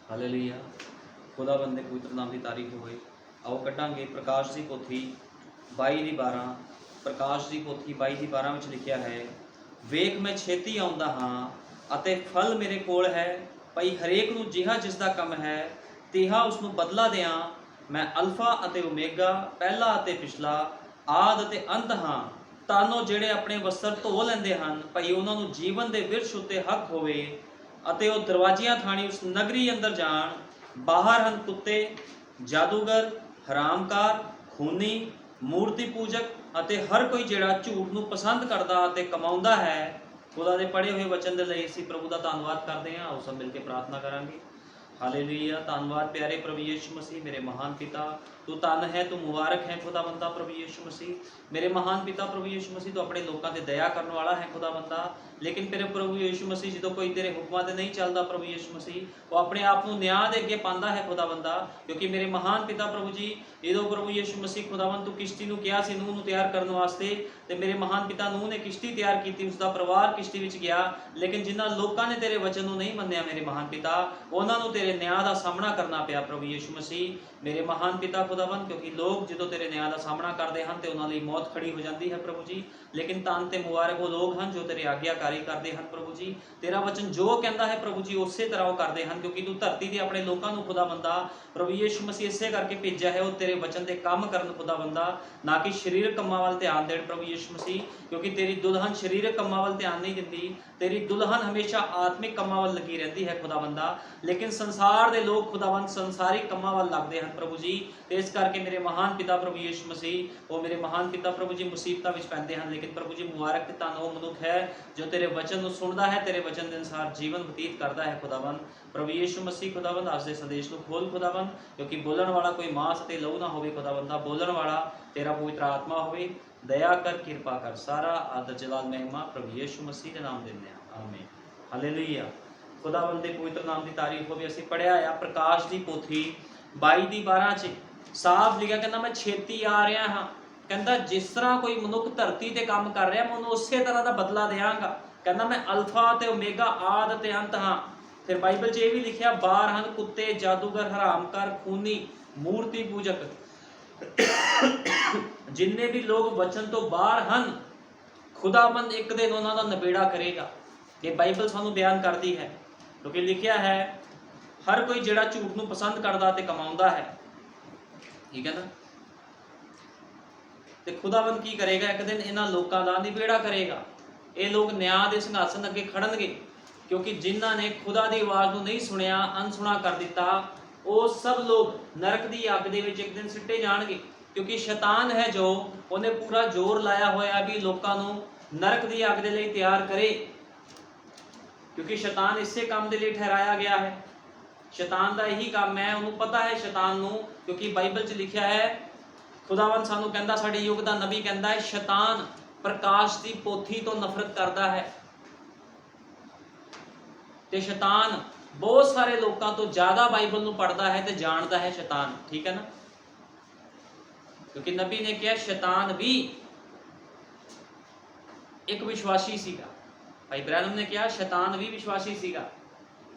Hallelujah. खुदाबंद दे पवित्र नाम की तारीफ होवे। आओ कटांगे प्रकाश की पोथी 22:12। प्रकाश की पोथी 22:12 में लिखिया है, वेख मैं छेती आउंदा हां अते फल मेरे कोल है, पई हरेक नूं जिहा जिसदा कम है तिहा उसनूं बदला दियां। मैं अल्फा अते ओमेगा, पहला अते पिछला, आद अते अंत हां। तानो ਜਿਹੜੇ ਆਪਣੇ ਵਸਤਰ ਧੋ ਲੈਂਦੇ ਹਨ, ਭਈ ਉਹਨਾਂ ਨੂੰ ਜੀਵਨ ਦੇ ਵਿਰਸ਼ ਉੱਤੇ ਹੱਕ ਹੋਵੇ ਅਤੇ ਉਹ ਦਰਵਾਜ਼ਿਆਂ ਥਾਣੀ ਉਸ ਨਗਰੀ ਅੰਦਰ ਜਾਣ। ਬਾਹਰ ਹਨ ਕੁੱਤੇ, ਜਾਦੂਗਰ, ਹਰਾਮਕਾਰ, ਖੂਨੀ, ਮੂਰਤੀ ਪੂਜਕ ਅਤੇ ਹਰ ਕੋਈ ਜਿਹੜਾ ਝੂਠ ਨੂੰ ਪਸੰਦ ਕਰਦਾ ਅਤੇ ਕਮਾਉਂਦਾ ਹੈ। ਖੁਦਾ ਦੇ ਪੜ੍ਹੇ ਹੋਏ ਵਚਨ ਦੇ ਲਈ ਅਸੀਂ ਪ੍ਰਭੂ ਦਾ ਧੰਨਵਾਦ ਕਰਦੇ ਹਾਂ। ਆਓ ਸਭ ਮਿਲ ਕੇ ਪ੍ਰਾਰਥਨਾ ਕਰਾਂਗੇ। हालेलुया। धन्यवाद प्यारे प्रभु यीशु मसीह, मेरे महान पिता, तू धन है, तू मुबारक है खुदावंदा प्रभु यीशु मसीह। मेरे महान पिता प्रभु यीशु मसीह, तू अपने लोगों से दया करने वाला है खुदावंदा। लेकिन तेरे प्रभु यीशु मसीह जो कोई तेरे हुक्मां ते नहीं चलता प्रभु यीशु मसीह, वो अपने आप को न्याय के अगे पांदा है खुदावंदा। क्योंकि मेरे महान पिता प्रभु जी, जो प्रभु यीशु मसीह खुदावंद तू किश्ती नूं कहा सी नूह नूं तैयार करने वास्ते, ते मेरे महान पिता नूह ने किश्ती तैयार की, उसका परिवार किश्ती विच गया। लेकिन जिन्हां लोगों ने तेरे वचन नूं नहीं मन्निया मेरे महान पिता, उन्हां नूं तेरे न्याय का सामना करना पिया प्रभु यीशु मसीह। मेरे महान पिता खुदावंद, क्योंकि लोग जो तेरे न्याय का सामना करते हैं तो उन्होंने मौत खड़ी हो जाती है प्रभु जी। लेकिन धन ते मुबारक वो लोग हैं जो तेरे आज्ञाकारी करते हैं प्रभु जी। तेरा वचन जो कहता है प्रभु जी उस तरह वो करते हैं, क्योंकि तू धरती के अपने लोगों को खुदावंदा प्रभु यीशु मसीह इसे करके भेजा है, वो तेरे वचन के काम करन खुदावंदा, ना कि शरीरक कम्मां वाल ध्यान देण प्रभु यीशु मसीह। क्योंकि तेरी दुल्हन शरीरक कम्मां वाल ध्यान नहीं दिंदी, तेरी दुल्हन हमेशा आत्मिक कम्मां वाल लगी रहती है खुदावंदा। लेकिन संसार के लोग खुदावंद संसारिक कम्मां वाल लगते हैं प्रभु जी। तो इस करके मेरे महान पिता प्रभु यीशु मसीह, वो मेरे महान पिता प्रभु जी मुसीबतां विच पैंदे हैं। लेकिन प्रभु जी मुबारक ते धन वो मनुख है जो तेरे वचन को सुनता है, तेरे वचन के अनुसार जीवन व्यतीत करता है खुदावंद प्रभु यीशु मसीह। खुदावंद आज के संदेश को खोल खुदावंद, क्योंकि बोलने वाला कोई मांस ते लहू ना होवे खुदावंदा, बोलने वाला तेरा पवित्र आत्मा होवे। दया कर, कृपा कर, सारा आदर जलाल महिमा प्रभु यीशु मसीह के नाम देने आमीन। हालेलुया। खुदावंद दे पवित्र नाम की तारीफ होवे। असीं पढ़िया आ प्रकाश की पोथी 22:12 साफ लिखा, कहना मैं छेती आ रहा हाँ। कहता जिस तरह कोई मनुख धरती ते काम कर रहा मैं उन्होंने उस तरह का बदला देंगा। कहना मैं अल्फा ते ओमेगा, आद ते अंत हाँ। फिर बाइबल च भी लिखा, बाहर हैं कुत्ते, जादूगर, हरामकार, खूनी, मूर्ति पूजक, जिन्ने भी लोग वचन तो बाहर हैं, खुदाबंद एक दिन उन्होंने नबेड़ा करेगा। ये बाइबल सानू बयान करती है, क्योंकि लिखा है हर कोई जिहड़ा झूठ नूं पसंद करदा ते कमाउंदा है, ठीक है ना। तो खुदाबंद की करेगा, एक दिन इन्हां लोकां दा निबेड़ा करेगा। ये लोग न्याय के संघासन अगे खड़नगे, क्योंकि जिन्हां ने खुदा की आवाज़ को नहीं सुनिया, अनसुना कर दिता, वो सब लोग नरक की अग दे विच एक दिन सिट्टे जाणगे। क्योंकि शैतान है जो उन्हें पूरा जोर लाया होया भी लोगों को नरक की अग दे लई तैयार करे, क्योंकि शैतान इसे काम के लिए ठहराया गया है। शैतान का यही काम है, उन्होंने पता है शैतान नूं, क्योंकि बाइबल च लिखा है, खुदावंद सानू कहता, साडे युग का नबी कहता है, शैतान प्रकाश की पोथी तो नफरत करता है। ते शैतान बहुत सारे लोगों तो ज्यादा बाइबल नूं पढ़ता है तो जानता है शैतान, ठीक है ना। क्योंकि नबी ने कहा शैतान भी एक विश्वासी सीगा। भाई ब्रैनम ने कहा शैतान भी विश्वासी सीगा,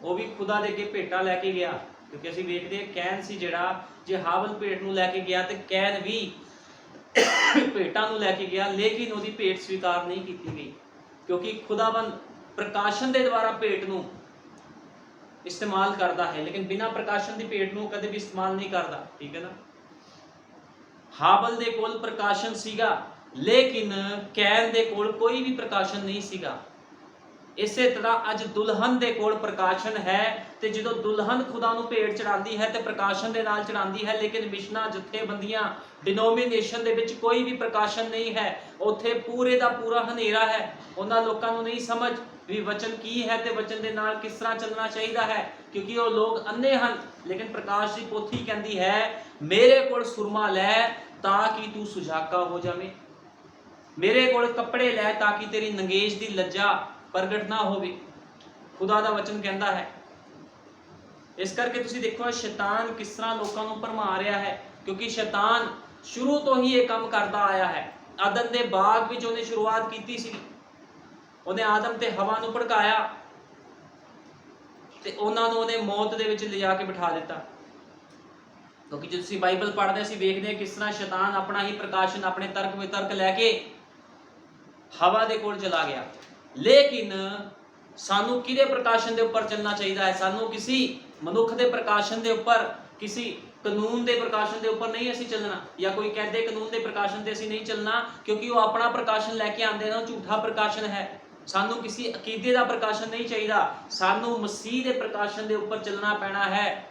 वो भी खुदा दे अगे भेटा लैके गया। क्योंकि असीं वेखदे कैन सी जिहड़ा जे हावल भेट नूं लैके गया तो कैन भी भेटां नूं लैके गया, लेकिन उसकी भेट स्वीकार नहीं की गई। क्योंकि खुदाबंद प्रकाशन के द्वारा भेट नूं इस्तेमाल करता है, लेकिन बिना प्रकाशन की भेट नूं कदे भी इस्तेमाल नहीं करता, ठीक है ना। हाबल दे कोल प्रकाशन सीगा, लेकिन कैन दे कोल कोई भी प्रकाशन नहीं सीगा। इसे तरह अज दुल्हन दे कोल प्रकाशन है, तो जो दुल्हन खुदा नूं भेट चढ़ाती है तो प्रकाशन दे नाल चढ़ाती है। लेकिन मिशना जथेबंदियां डिनोमिनेशन दे विच कोई भी प्रकाशन नहीं है, उत्थे पूरे दा पूरा हनेरा है। उन्हां लोकां नूं नहीं समझ भी वचन की है तो वचन दे नाल किस तरह चलना चाहिए है, क्योंकि वो लोग अन्ने हैं। लेकिन प्रकाश की पोथी कहती है, मेरे कोल सुरमा लै ताकि तू सुजाका हो जावे, मेरे कोल कपड़े लै ताकि तेरी नंगेज की लज्जा प्रगट ना होवे, खुदा दा वचन कहता है। इस करके तुसीं देखो शैतान किस तरह लोगों को भरमा रहा है, क्योंकि शैतान शुरू तो ही ये काम करता आया है। आदम के बाग विच उन्हें शुरुआत की सी, उन्हें आदम ते हवा नूं भड़काया, ते ਤੇ ਉਹਨਾਂ ਨੂੰ ਉਹਨੇ ਮੌਤ ਦੇ ਵਿੱਚ ਲਿਜਾ ਕੇ ਬਿਠਾ ਦਿੱਤਾ। ਕਿਉਂਕਿ ਜੇ ਤੁਸੀਂ ਬਾਈਬਲ ਪੜ੍ਹਦੇ ਅਸੀਂ ਵੇਖਦੇ ਹਾਂ ਕਿਸ ਤਰ੍ਹਾਂ ਸ਼ੈਤਾਨ ਆਪਣਾ ਹੀ ਪ੍ਰਕਾਸ਼ਨ, ਆਪਣੇ ਤਰਕ ਵਿਤਰਕ ਲੈ ਕੇ ਹਵਾ ਦੇ ਕੋਲ ਚਲਾ ਗਿਆ। ਲੇਕਿਨ ਸਾਨੂੰ ਕਿਹਦੇ ਪ੍ਰਕਾਸ਼ਨ ਦੇ ਉੱਪਰ ਚੱਲਣਾ ਚਾਹੀਦਾ ਹੈ? ਸਾਨੂੰ ਕਿਸੇ ਮਨੁੱਖ ਦੇ ਪ੍ਰਕਾਸ਼ਨ ਦੇ ਉੱਪਰ, ਕਿਸੇ ਕਾਨੂੰਨ ਦੇ ਪ੍ਰਕਾਸ਼ਨ ਦੇ ਉੱਪਰ ਨਹੀਂ ਅਸੀਂ ਚੱਲਣਾ, ਜਾਂ ਕੋਈ ਕਹਿੰਦੇ ਕਾਨੂੰਨ ਦੇ ਪ੍ਰਕਾਸ਼ਨ ਤੇ ਅਸੀਂ ਨਹੀਂ ਚੱਲਣਾ, ਕਿਉਂਕਿ ਉਹ ਆਪਣਾ ਪ੍ਰਕਾਸ਼ਨ ਲੈ ਕੇ ਆਉਂਦੇ ਨੇ, ਉਹ ਝੂਠਾ ਪ੍ਰਕਾਸ਼ਨ ਹੈ। ਸਾਨੂੰ ਕਿਸੇ ਅਕੀਦੇ ਦਾ ਪ੍ਰਕਾਸ਼ਨ ਨਹੀਂ ਚਾਹੀਦਾ, ਸਾਨੂੰ ਮਸੀਹ ਦੇ ਪ੍ਰਕਾਸ਼ਨ ਦੇ ਉੱਪਰ ਚੱਲਣਾ ਪੈਣਾ ਹੈ,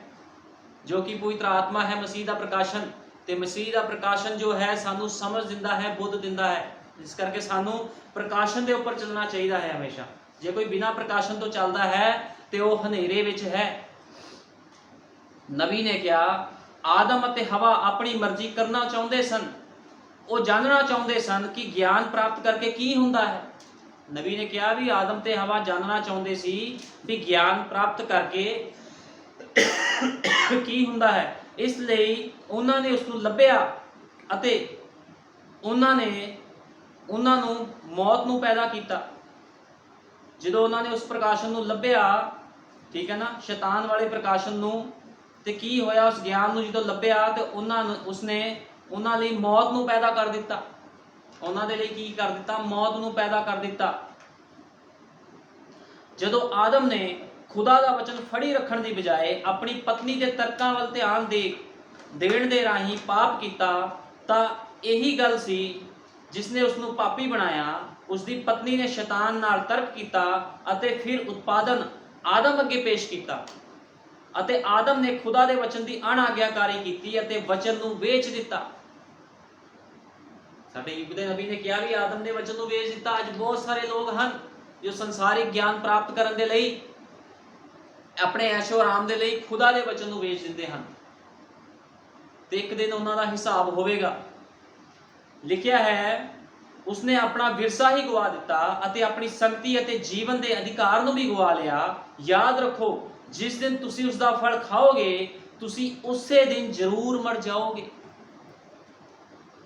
ਜੋ ਕਿ ਪਵਿੱਤਰ ਆਤਮਾ ਹੈ ਮਸੀਹ ਦਾ ਪ੍ਰਕਾਸ਼ਨ। ਤੇ ਮਸੀਹ ਦਾ ਪ੍ਰਕਾਸ਼ਨ ਜੋ ਹੈ ਸਾਨੂੰ ਸਮਝ ਦਿੰਦਾ ਹੈ, ਬੁੱਧ ਦਿੰਦਾ ਹੈ। ਇਸ ਕਰਕੇ ਸਾਨੂੰ ਪ੍ਰਕਾਸ਼ਨ ਦੇ ਉੱਪਰ ਚੱਲਣਾ ਚਾਹੀਦਾ ਹੈ ਹਮੇਸ਼ਾ। ਜੇ ਕੋਈ ਬਿਨਾਂ ਪ੍ਰਕਾਸ਼ਨ ਤੋਂ ਚੱਲਦਾ ਹੈ ਤੇ ਉਹ ਹਨੇਰੇ ਵਿੱਚ ਹੈ। ਨਬੀ ਨੇ ਕਿਹਾ ਆਦਮ ਅਤੇ ਹਵਾ ਆਪਣੀ ਮਰਜ਼ੀ ਕਰਨਾ ਚਾਹੁੰਦੇ ਸਨ, ਉਹ ਜਾਣਨਾ ਚਾਹੁੰਦੇ ਸਨ ਕਿ ਗਿਆਨ ਪ੍ਰਾਪਤ ਕਰਕੇ ਕੀ ਹੁੰਦਾ ਹੈ। ਨਬੀ ਨੇ ਕਿਹਾ ਵੀ ਆਦਮ ਤੇ ਹਵਾ ਜਾਣਨਾ ਚਾਹੁੰਦੇ ਸੀ ਵੀ ਗਿਆਨ ਪ੍ਰਾਪਤ ਕਰਕੇ ਕੀ ਹੁੰਦਾ ਹੈ। ਇਸ ਲਈ ਉਹਨਾਂ ਨੇ ਉਸ ਨੂੰ ਲੱਭਿਆ ਅਤੇ ਉਹਨਾਂ ਨੂੰ ਮੌਤ ਨੂੰ ਪੈਦਾ ਕੀਤਾ। ਜਦੋਂ ਉਹਨਾਂ ਨੇ ਉਸ ਪ੍ਰਕਾਸ਼ਨ ਨੂੰ ਲੱਭਿਆ, ਠੀਕ ਹੈ ਨਾ, ਸ਼ੈਤਾਨ ਵਾਲੇ ਪ੍ਰਕਾਸ਼ਨ ਨੂੰ, ਤੇ ਕੀ ਹੋਇਆ? ਉਸ ਗਿਆਨ ਨੂੰ ਜਦੋਂ ਲੱਭਿਆ ਤੇ ਉਸਨੇ ਉਹਨਾਂ ਲਈ ਮੌਤ ਨੂੰ ਪੈਦਾ ਕਰ ਦਿੱਤਾ। ਉਹਨਾਂ ਦੇ ਲਈ ਕੀ ਕਰ ਦਿੱਤਾ? ਮੌਤ ਨੂੰ ਪੈਦਾ ਕਰ ਦਿੱਤਾ। ਜਦੋਂ ਆਦਮ ਨੇ ਖੁਦਾ ਦਾ ਵਚਨ ਫੜੀ ਰੱਖਣ ਦੀ ਬਜਾਏ ਆਪਣੀ ਪਤਨੀ ਦੇ ਤਰਕਾਂ ਵੱਲ ਧਿਆਨ ਦੇਣ ਦੇ ਰਾਹੀਂ ਪਾਪ ਕੀਤਾ, ਤਾਂ ਇਹੀ ਗੱਲ ਸੀ ਜਿਸ ਨੇ ਉਸ ਨੂੰ ਪਾਪੀ ਬਣਾਇਆ। ਉਸ ਦੀ ਪਤਨੀ ਨੇ ਸ਼ੈਤਾਨ ਨਾਲ ਤਰਕ ਕੀਤਾ ਅਤੇ ਫਿਰ ਉਤਪਾਦਨ ਆਦਮ ਅੱਗੇ ਪੇਸ਼ ਕੀਤਾ, ਅਤੇ ਆਦਮ ਨੇ ਖੁਦਾ ਦੇ ਵਚਨ ਦੀ ਅਣਆਗਿਆਕਾਰੀ ਕੀਤੀ ਅਤੇ ਵਚਨ ਨੂੰ ਵੇਚ ਦਿੱਤਾ। ਸਾਡੇ ਯੁੱਗ ਦੇ ਨਬੀ ਨੇ ਕਿਹਾ ਵੀ ਆਦਮ ਨੇ ਵਚਨ ਨੂੰ ਵੇਚ ਦਿੱਤਾ। ਅੱਜ ਬਹੁਤ ਸਾਰੇ ਲੋਕ ਹਨ ਜੋ ਸੰਸਾਰਿਕ ਗਿਆਨ ਪ੍ਰਾਪਤ ਕਰਨ ਦੇ ਲਈ, ਆਪਣੇ ਐਸ਼ੋ ਆਰਾਮ ਦੇ ਲਈ ਖੁਦਾ ਦੇ ਵਚਨ ਨੂੰ ਵੇਚ ਦਿੰਦੇ ਹਨ, ਤੇ ਇੱਕ ਦਿਨ ਉਹਨਾਂ ਦਾ ਹਿਸਾਬ ਹੋਵੇਗਾ। ਲਿਖਿਆ ਹੈ ਉਸਨੇ ਆਪਣਾ ਵਿਰਸਾ ਹੀ ਗਵਾ ਦਿੱਤਾ ਅਤੇ ਆਪਣੀ ਸੰਗਤੀ ਅਤੇ ਜੀਵਨ ਦੇ ਅਧਿਕਾਰ ਨੂੰ ਵੀ ਗਵਾ ਲਿਆ। ਯਾਦ ਰੱਖੋ, ਜਿਸ ਦਿਨ ਤੁਸੀਂ ਉਸ ਦਾ ਫਲ ਖਾਓਗੇ ਤੁਸੀਂ ਉਸੇ ਦਿਨ ਜ਼ਰੂਰ ਮਰ ਜਾਓਗੇ।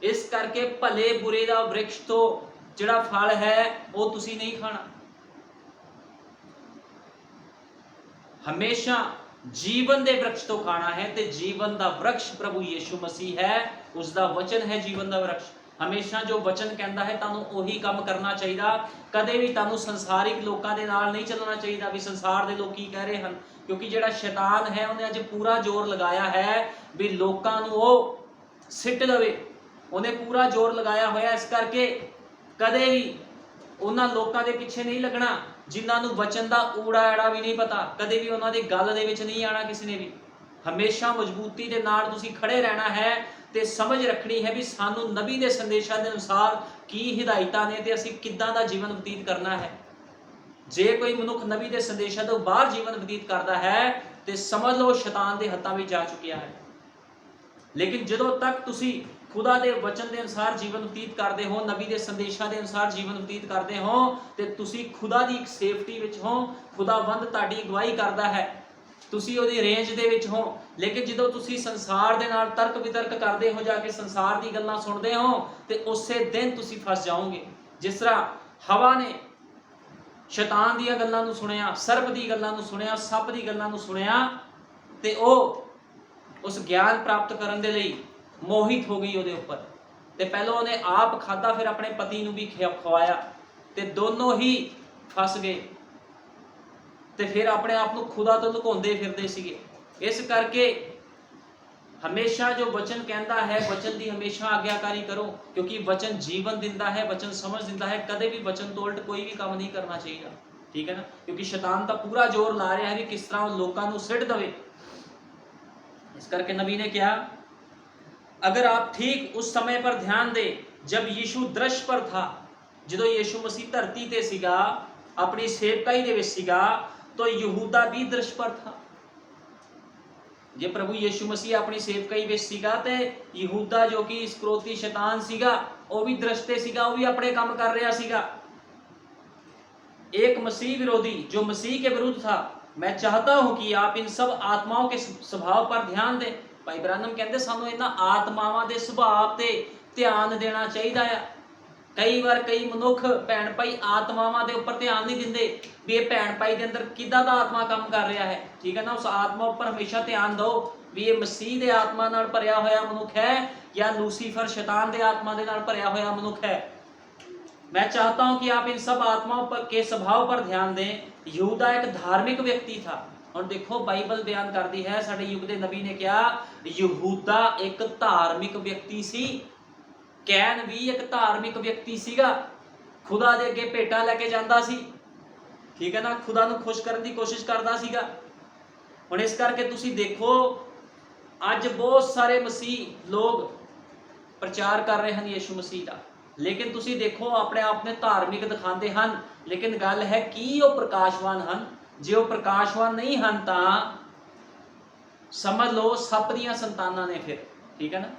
ਇਸ ਕਰਕੇ ਭਲੇ ਬੁਰੇ ਦਾ ਵ੍ਰਿਕਸ਼ ਤੋਂ ਜਿਹੜਾ ਫਲ ਹੈ ਉਹ ਤੁਸੀਂ ਨਹੀਂ ਖਾਣਾ। ਹਮੇਸ਼ਾ ਜੀਵਨ ਦੇ ਵ੍ਰਿਕਸ਼ ਤੋਂ ਖਾਣਾ ਹੈ, ਤੇ ਜੀਵਨ ਦਾ ਵ੍ਰਿਕਸ਼ ਪ੍ਰਭੂ ਯੀਸ਼ੂ ਮਸੀਹ ਹੈ, ਉਸ ਦਾ ਵਚਨ ਹੈ ਜੀਵਨ ਦਾ ਵ੍ਰਿਕਸ਼। ਹਮੇਸ਼ਾ ਜੋ ਵਚਨ ਕਹਿੰਦਾ ਹੈ ਤੁਹਾਨੂੰ ਉਹੀ ਕੰਮ ਕਰਨਾ ਚਾਹੀਦਾ। ਕਦੇ ਵੀ ਤੁਹਾਨੂੰ ਸੰਸਾਰਿਕ ਲੋਕਾਂ ਦੇ ਨਾਲ ਨਹੀਂ ਚੱਲਣਾ ਚਾਹੀਦਾ ਵੀ ਸੰਸਾਰ ਦੇ ਲੋਕ ਕੀ ਕਹਿ ਰਹੇ ਹਨ, ਕਿਉਂਕਿ ਜਿਹੜਾ ਸ਼ੈਤਾਨ ਹੈ ਉਹਨੇ ਅੱਜ ਪੂਰਾ ਜ਼ੋਰ ਲਗਾਇਆ ਹੈ ਵੀ ਲੋਕਾਂ ਨੂੰ ਉਹ ਸਿੱਟ ਲਵੇ। ਉਹਨੇ ਪੂਰਾ ਜ਼ੋਰ ਲਗਾਇਆ ਹੋਇਆ। ਇਸ ਕਰਕੇ ਕਦੇ ਵੀ ਉਹਨਾਂ ਲੋਕਾਂ ਦੇ ਪਿੱਛੇ ਨਹੀਂ ਲੱਗਣਾ ਜਿਨ੍ਹਾਂ ਨੂੰ ਵਚਨ ਦਾ ਊੜਾ ਐੜਾ ਵੀ ਨਹੀਂ ਪਤਾ। ਕਦੇ ਵੀ ਉਹਨਾਂ ਦੀ ਗੱਲ ਦੇ ਵਿੱਚ ਨਹੀਂ ਆਣਾ ਕਿਸੇ ਨੇ ਵੀ। ਹਮੇਸ਼ਾ ਮਜ਼ਬੂਤੀ ਦੇ ਨਾਲ ਤੁਸੀਂ ਖੜੇ ਰਹਿਣਾ ਹੈ ਤੇ ਸਮਝ ਰੱਖਣੀ ਹੈ ਵੀ ਸਾਨੂੰ ਨਬੀ ਦੇ ਸੰਦੇਸ਼ਾਂ ਦੇ ਅਨੁਸਾਰ ਕੀ ਹਿਦਾਇਤਾਂ ਨੇ ਤੇ ਅਸੀਂ ਕਿੱਦਾਂ ਦਾ ਜੀਵਨ ਬਤੀਤ ਕਰਨਾ ਹੈ। ਜੇ ਕੋਈ ਮਨੁੱਖ ਨਬੀ ਦੇ ਸੰਦੇਸ਼ਾਂ ਤੋਂ ਬਾਹਰ ਜੀਵਨ ਬਤੀਤ ਕਰਦਾ ਹੈ ਤੇ ਸਮਝ ਲਓ ਸ਼ੈਤਾਨ ਦੇ ਹੱਥਾਂ ਵਿੱਚ ਜਾ ਚੁੱਕਿਆ ਹੈ। ਲੇਕਿਨ ਜਦੋਂ ਤੱਕ ਤੁਸੀਂ ਖੁਦਾ ਦੇ ਵਚਨ ਦੇ ਅਨੁਸਾਰ ਜੀਵਨ ਬਤੀਤ ਕਰਦੇ ਹੋ, ਨਬੀ ਦੇ ਸੰਦੇਸ਼ਾਂ ਦੇ ਅਨੁਸਾਰ ਜੀਵਨ ਬਤੀਤ ਕਰਦੇ ਹੋ, ਤੇ ਤੁਸੀਂ ਖੁਦਾ ਦੀ ਇੱਕ ਸੇਫਟੀ ਵਿੱਚ ਹੋ। ਖੁਦਾਵੰਦ ਤੁਹਾਡੀ ਅਗਵਾਈ ਕਰਦਾ ਹੈ, ਤੁਸੀਂ ਉਹਦੀ ਰੇਂਜ ਦੇ ਵਿੱਚ ਹੋ। ਲੇਕਿਨ ਜਦੋਂ ਤੁਸੀਂ ਸੰਸਾਰ ਦੇ ਨਾਲ ਤਰਕ ਵਿਤਰਕ ਕਰਦੇ ਹੋ, ਜਾ ਕੇ ਸੰਸਾਰ ਦੀ ਗੱਲਾਂ ਸੁਣਦੇ ਹੋ, ਤੇ ਉਸੇ ਦਿਨ ਤੁਸੀਂ ਫਸ ਜਾਓਗੇ। ਜਿਸ ਤਰ੍ਹਾਂ ਹਵਾ ਨੇ ਸ਼ੈਤਾਨ ਦੀਆਂ ਗੱਲਾਂ ਨੂੰ ਸੁਣਿਆ, ਸਰਪ ਦੀ ਗੱਲਾਂ ਨੂੰ ਸੁਣਿਆ, ਸੱਪ ਦੀ ਗੱਲਾਂ ਨੂੰ ਸੁਣਿਆ, ਤੇ ਉਹ ਉਸ ਗਿਆਨ ਪ੍ਰਾਪਤ ਕਰਨ ਦੇ ਲਈ ਮੋਹਿਤ ਹੋ ਗਈ ਉਹਦੇ ਉੱਪਰ। ਤੇ ਪਹਿਲਾਂ ਉਹਨੇ ਆਪ ਖਾਧਾ, ਫਿਰ ਆਪਣੇ ਪਤੀ ਨੂੰ ਵੀ ਖਵਾਇਆ, ਤੇ ਦੋਨੋਂ ਹੀ ਫਸ ਗਏ ਤੇ ਫਿਰ ਆਪਣੇ ਆਪ ਨੂੰ ਖੁਦਾ ਤੋਂ ਲੁਕਾਉਂਦੇ ਫਿਰਦੇ ਸੀਗੇ। ਇਸ ਕਰਕੇ ਹਮੇਸ਼ਾ ਜੋ ਵਚਨ ਕਹਿੰਦਾ ਹੈ, ਵਚਨ ਦੀ ਹਮੇਸ਼ਾ ਆਗਿਆਕਾਰੀ ਕਰੋ, ਕਿਉਂਕਿ ਵਚਨ ਜੀਵਨ ਦਿੰਦਾ ਹੈ, ਵਚਨ ਸਮਝ ਦਿੰਦਾ ਹੈ। ਕਦੇ ਵੀ ਵਚਨ ਤੋਂ ਉਲਟ ਕੋਈ ਵੀ ਕੰਮ ਨਹੀਂ ਕਰਨਾ ਚਾਹੀਦਾ, ਠੀਕ ਹੈ ਨਾ, ਕਿਉਂਕਿ ਸ਼ੈਤਾਨ ਤਾਂ ਪੂਰਾ ਜ਼ੋਰ ਲਾ ਰਿਹਾ ਹੈ ਵੀ ਕਿਸ ਤਰ੍ਹਾਂ ਉਹ ਲੋਕਾਂ ਨੂੰ ਸਿੱਟ ਦੇਵੇ। ਇਸ ਕਰਕੇ ਨਬੀ ਨੇ ਕਿਹਾ अगर आप ठीक उस समय पर ध्यान दे जब यीशु दृश्य पर था, ਜਦੋਂ ਯੀਸ਼ੂ ਮਸੀਹ ਧਰਤੀ ਤੇ ਸੀਗਾ, ਆਪਣੀ ਸੇਵਕਾਈ ਦੇ ਵਿੱਚ ਸੀਗਾ, तो ਯਹੂਦਾ ਵੀ ਦ੍ਰਿਸ਼ ਪਰ था। ਜੇ ਪ੍ਰਭੂ ਯੀਸ਼ੂ ਮਸੀਹ ਆਪਣੀ ਸੇਵਕਾਈ ਵਿੱਚ ਸੀਗਾ ਤੇ ਯਹੂਦਾ ਜੋ ਕਿ ਇਸਕਰੋਤੀ ਸ਼ੈਤਾਨ ਸੀਗਾ ਉਹ ਵੀ ਦ੍ਰਿਸ਼ ਤੇ ਸੀਗਾ, ਉਹ ਵੀ ਆਪਣੇ ਕੰਮ ਕਰ ਰਿਹਾ ਸੀਗਾ। एक मसीह विरोधी जो मसीह के विरुद्ध था, मैं चाहता हूं कि आप इन सब आत्माओं के स्वभाव पर ध्यान दें। ਭਾਈ ਬ੍ਰਾਨਮ ਕਹਿੰਦੇ ਸਾਨੂੰ ਇਹਨਾਂ ਆਤਮਾਵਾਂ ਦੇ ਸੁਭਾਅ ਤੇ ਧਿਆਨ ਦੇਣਾ ਚਾਹੀਦਾ ਆ। कई बार कई मनुख भैन भाई आत्मावां दे उपर ध्यान नहीं दिंदे भी ये भैन भाई दे अंदर किदां दा आत्मा काम कर रहा है, ठीक है ना। उस आत्मा उपर हमेशा ध्यान दो भी ये मसीह दे आत्मा नाल भरिया होया मनुख है या लूसीफर शैतान दे आत्मा दे नाल भरिया होया मनुख है। मैं चाहता हूं कि आप इन सब आत्माओं पर के स्वभाव पर ध्यान दें। यहूदा एक धार्मिक व्यक्ति था, और देखो बाइबल बयान करती है साडे युग दे नबी ने क्या, यहूदा एक धार्मिक व्यक्ति सी। कैन भी एक धार्मिक व्यक्ति सीगा, खुदा दे अगे भेटा लेके जांदा सी, ठीक है ना, खुदा नूं खुश करन दी कोशिश करदा सीगा। हुण इस करके तुसी देखो अज बहुत सारे मसीह लोग प्रचार कर रहे हैं यीशु मसीह का, लेकिन तुसी देखो अपने आप ने धार्मिक दिखाते हैं, लेकिन गल है कि वो प्रकाशवान हैं। जे वो प्रकाशवान नहीं हैं तो समझ लो सप दियां संतानां ने फिर, ठीक है ना।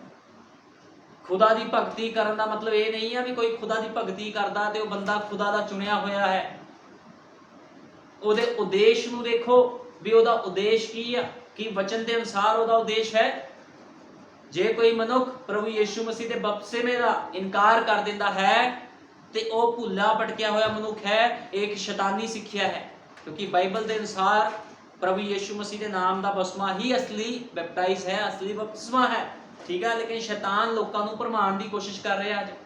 खुदा की भगती करन दा मतलब ये नहीं है भी कोई खुदा की भगती करदा ते वो बंदा खुदा दा चुनिया होया है। उहदे उद्देश नूं देखो भी उहदा उद्देश की है, कि वचन के अनुसार उहदा उद्देश है। जे कोई मनुख प्रभु यीशु मसीह के बपतिस्मे का इनकार कर दिंदा है तो वह भुला भटकिया हुआ मनुख है, एक शैतानी सिक्ख्या है। क्योंकि बाइबल के अनुसार प्रभु यीशु मसीह के नाम का बपतिस्मा ही असली बैप्टाइज है, असली बपतिस्मा है, ठीक है। लेकिन शैतान लोगों को भरमाण की कोशिश कर रहा है,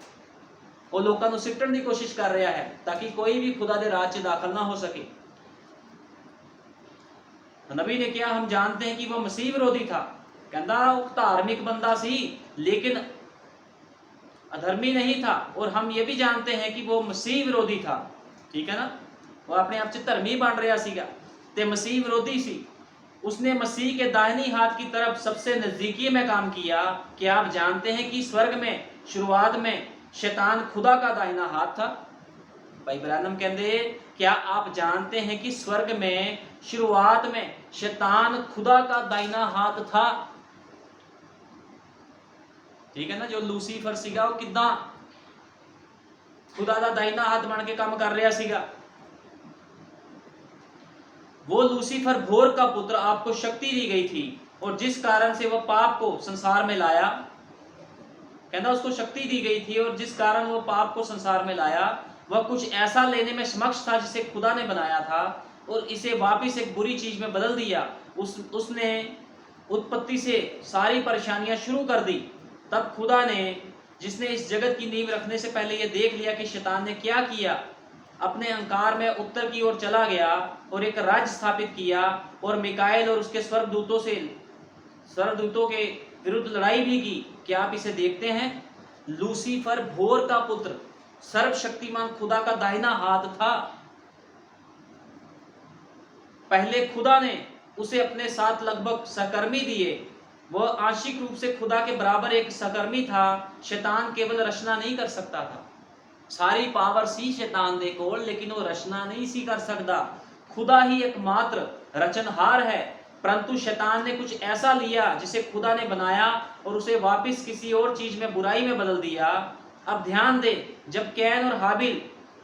वो लोगों को सिटण की कोशिश कर रहा है ताकि कोई भी खुदा के राज दाखिल ना हो सके। नबी ने कहा हम जानते हैं कि वह मसीह विरोधी था, कहता वो धार्मिक बंदा सी लेकिन अधर्मी नहीं था, और हम ये भी जानते हैं कि वो मसीह विरोधी था, ठीक है ना। वो अपने आप से धर्मी बन रहा सीगा ते मसीह विरोधी सी। उसने मसीह के दाहिनी हाथ की तरफ सबसे नजदीकी में काम किया। क्या आप जानते हैं कि स्वर्ग में शुरुआत में शैतान खुदा का दाहिना हाथ था। भाई ब्रैनम कहते क्या आप जानते हैं कि स्वर्ग में शुरुआत में शैतान खुदा का दाहिना हाथ था, ठीक है ना। जो लूसीफर सीगा वो किदां खुदा का दाहिना हाथ बन के काम कर रहा सीगा। वो लूसीफर भोर का पुत्र आपको शक्ति दी गई थी, और जिस कारण से वह पाप को संसार में लाया, कहना उसको शक्ति दी गई थी और जिस कारण वो पाप को संसार में लाया, वह कुछ ऐसा लेने में समक्ष था जिसे खुदा ने बनाया था और इसे वापिस एक बुरी चीज में बदल दिया। उसने उत्पत्ति से सारी परेशानियां शुरू कर दी। तब खुदा ने, जिसने इस जगत की नींव रखने से पहले यह देख लिया कि शैतान ने क्या किया, अपने अहंकार में उत्तर की ओर चला गया और एक राज्य स्थापित किया और मिकाएल और उसके स्वर्गदूतों के विरुद्ध लड़ाई भी की। क्या आप इसे देखते हैं? लूसीफर भोर का पुत्र, सर्वशक्तिमान खुदा का दाहिना हाथ था। पहले खुदा ने उसे अपने साथ लगभग सहकर्मी दिए। वह आंशिक रूप से खुदा के बराबर एक सहकर्मी था। शैतान केवल रचना नहीं कर सकता था, सारी पावर सी शैतान दे कोल, लेकिन वो रचना नहीं सी कर सकता। खुदा ही एकमात्र रचनहार है, परंतु शैतान ने कुछ ऐसा लिया जिसे खुदा ने बनाया और उसे वापस किसी और चीज में, बुराई में बदल दिया। अब ध्यान दे, जब कैन और हाबिल,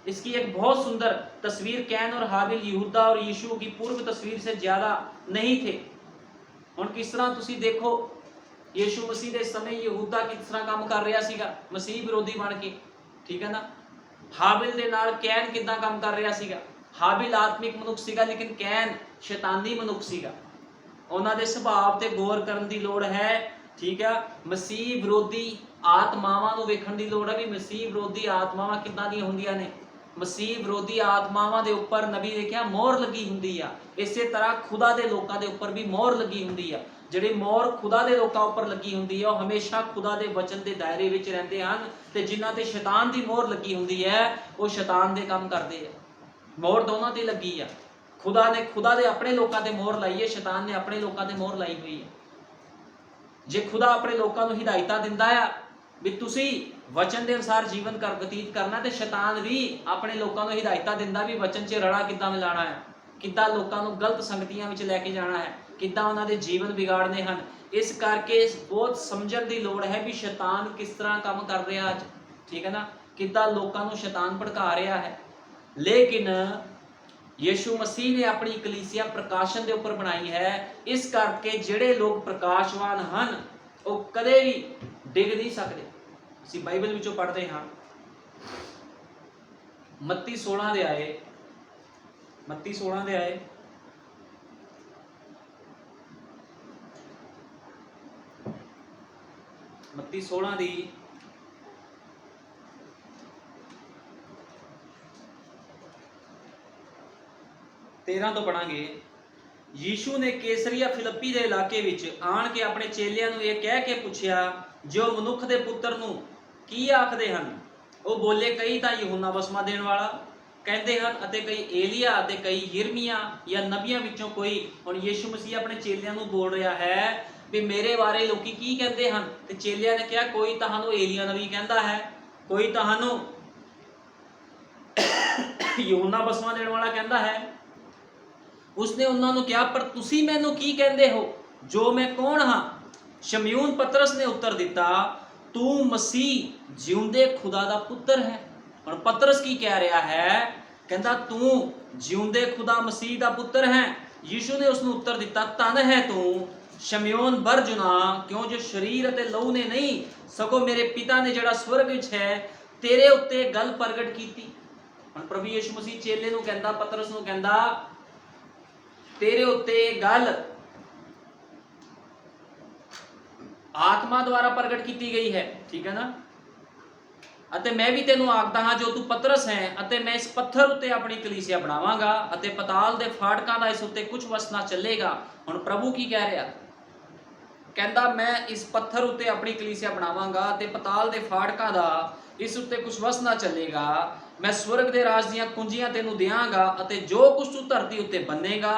इसकी एक बहुत सुंदर तस्वीर, कैन और हाबिल यहूदा और यीशु की पूर्व तस्वीर से ज्यादा नहीं थे। और किस तरह तुसी देखो यीशु मसीह के समय यहूदा किस तरह काम कर रहा सीगा, मसीह विरोधी बन के, ठीक है ना। हाबिल दे नाल कैन कितना काम कर रहा सीगा। हाबिल आत्मिक मनुख सीगा, लेकिन कैन शैतानी मनुख सीगा। उन्हां दे सुभाव ते गौर करन दी लोड़ है, ठीक है। मसीह विरोधी आत्मावां नूं वेखण दी लोड़ है भी मसीह विरोधी आत्मावां किदां दी हुंदियां ने। मसीह विरोधी आत्मावां दे उपर नबी ने कहा मोहर लगी हुंदी आ। इसे तरह खुदा दे लोकां दे उपर भी मोहर लगी हुंदी आ। जिहड़ी मोहर खुदा दे लोकां उपर लगी हुंदी है, वो हमेशा खुदा दे वचन दे दायरे विच रहिंदे हन, ते जिन्हां ते शैतान दी मोहर लगी हुंदी है, वो शैतान दे काम करदे आ। मोहर दोनों ते लगी आ। खुदा ने खुदा दे अपने लोकां ते मोहर लाई है, शैतान ने अपने लोकां ते मोहर लाई हुई है। जे खुदा अपने लोकां नूं हिदायतां दिंदा आ भी तुसी वचन के अनुसार जीवन कर व्यतीत करना, तो शैतान भी अपने लोगों को हिदायतां दिंदा भी वचन च रड़ा किद्दां मिलाना है, किद्दां लोगों को गलत संगतियां विच लैके जाना है, किद्दां उन्हां दे जीवन बिगाड़ने हैं। इस करके बहुत समझण दी लोड़ है भी शैतान किस तरह काम कर रहा अज, ठीक है ना, किद्दां लोगों को शैतान भड़का रहा है। लेकिन यीशु मसीह ने अपनी कलीसिया प्रकाशन के उपर बनाई है। इस करके जिहड़े लोग प्रकाशवान हैं वो कदे भी डिग नहीं सकते। ਅਸੀਂ ਬਾਈਬਲ ਵਿੱਚੋਂ पढ़ते हाँ मत्ती 16 दे आए, मत्ती 16 दे आए, मत्ती 16 दी 13 ਤੋਂ ਪੜਾਂਗੇ। ਯੀਸ਼ੂ ਨੇ ਕੈਸਰੀਆ ਫਿਲਿੱਪੀ ਦੇ ਇਲਾਕੇ ਵਿੱਚ ਆਣ ਕੇ ਆਪਣੇ ਚੇਲਿਆਂ ਨੂੰ ਇਹ ਕਹਿ ਕੇ ਪੁੱਛਿਆ, ਜੋ ਮਨੁੱਖ ਦੇ ਪੁੱਤਰ ਨੂੰ ਕੀ ਆਖਦੇ ਹਨ? ਉਹ ਬੋਲੇ, ਕਈ ਤਾਂ ਯਹੂਨਾ ਬਸਮਾ ਦੇਣ ਵਾਲਾ ਕਹਿੰਦੇ ਹਨ, ਅਤੇ ਕਈ ਏਲੀਆ, ਅਤੇ ਕਈ ਯਿਰਮੀਆ ਜਾਂ ਨਬੀਆਂ ਵਿੱਚੋਂ ਕੋਈ। ਹੁਣ ਯੀਸ਼ੂ ਮਸੀਹ ਆਪਣੇ ਚੇਲਿਆਂ ਨੂੰ ਬੋਲ ਰਿਹਾ ਹੈ ਵੀ ਮੇਰੇ ਬਾਰੇ ਲੋਕੀ ਕੀ ਕਹਿੰਦੇ ਹਨ? ਤੇ ਚੇਲਿਆਂ ਨੇ ਕਿਹਾ, ਕੋਈ ਤੁਹਾਨੂੰ ਏਲੀਆ ਨਬੀ ਕਹਿੰਦਾ ਹੈ, ਕੋਈ ਤੁਹਾਨੂੰ ਯਹੂਨਾ ਬਸਮਾ ਦੇਣ ਵਾਲਾ ਕਹਿੰਦਾ ਹੈ। ਉਸਨੇ ਉਹਨਾਂ ਨੂੰ ਕਿਹਾ, ਪਰ ਤੁਸੀਂ ਮੈਨੂੰ ਕੀ ਕਹਿੰਦੇ ਹੋ, ਜੋ ਮੈਂ ਕੌਣ ਹਾਂ? ਸ਼ਮਯੂਨ ਪਤਰਸ ਨੇ ਉੱਤਰ ਦਿੱਤਾ, ਤੂੰ ਮਸੀਹ ਜਿਉਂਦੇ ਖੁਦਾ ਦਾ ਪੁੱਤਰ ਹੈ। ਹੁਣ ਪਤਰਸ ਕੀ ਕਹਿ ਰਿਹਾ ਹੈ? ਕਹਿੰਦਾ ਤੂੰ ਜਿਉਂਦੇ ਖੁਦਾ ਮਸੀਹ ਦਾ ਪੁੱਤਰ ਹੈ। ਯੀਸ਼ੂ ਨੇ ਉਸ ਨੂੰ ਉੱਤਰ ਦਿੱਤਾ, ਧੰਨ ਹੈ ਤੂੰ ਸ਼ਮਯੂਨ ਬਰਜੁਨਾ, ਕਿਉਂ ਜੋ ਸਰੀਰ ਅਤੇ ਲਹੂ ਨੇ ਨਹੀਂ, ਸਗੋਂ ਮੇਰੇ ਪਿਤਾ ਨੇ ਜਿਹੜਾ ਸਵਰਗ ਵਿੱਚ ਹੈ ਤੇਰੇ ਉੱਤੇ ਗੱਲ ਪ੍ਰਗਟ ਕੀਤੀ। ਹੁਣ ਪ੍ਰਭੂ ਯੀਸ਼ੂ ਮਸੀਹ ਚੇਲੇ ਨੂੰ ਕਹਿੰਦਾ, ਪਤਰਸ ਨੂੰ ਕਹਿੰਦਾ, ਤੇਰੇ ਉੱਤੇ ਗੱਲ ਆਤਮਾ ਦੁਆਰਾ ਪ੍ਰਗਟ ਕੀਤੀ ਗਈ ਹੈ, ਠੀਕ ਹੈ ਨਾ। ਅਤੇ ਮੈਂ ਵੀ ਤੈਨੂੰ ਆਖਦਾ ਹਾਂ, ਜੋ ਤੂੰ ਪਤਰਸ ਹੈ, ਅਤੇ ਮੈਂ ਇਸ ਪੱਥਰ ਉੱਤੇ ਆਪਣੀ ਕਲੀਸਿਆ ਬਣਾਵਾਂਗਾ, ਅਤੇ ਪਤਾਲ ਦੇ ਫਾਟਕਾਂ ਦਾ ਇਸ ਉੱਤੇ ਕੁਝ ਵਸ ਨਾ ਚੱਲੇਗਾ। ਹੁਣ ਪ੍ਰਭੂ ਕੀ ਕਹਿ ਰਿਹਾ? ਕਹਿੰਦਾ ਮੈਂ ਇਸ ਪੱਥਰ ਉੱਤੇ ਆਪਣੀ ਕਲੀਸਿਆ ਬਣਾਵਾਂਗਾ, ਅਤੇ ਪਤਾਲ ਦੇ ਫਾਟਕਾਂ ਦਾ ਇਸ ਉੱਤੇ ਕੁਝ ਵਸ ਨਾ ਚੱਲੇਗਾ। ਮੈਂ ਸਵਰਗ ਦੇ ਰਾਜ ਦੀਆਂ ਕੁੰਜੀਆਂ ਤੈਨੂੰ ਦਿਆਂਗਾ, ਅਤੇ ਜੋ ਕੁਝ ਤੂੰ ਧਰਤੀ ਉੱਤੇ ਬੰਨੇਗਾ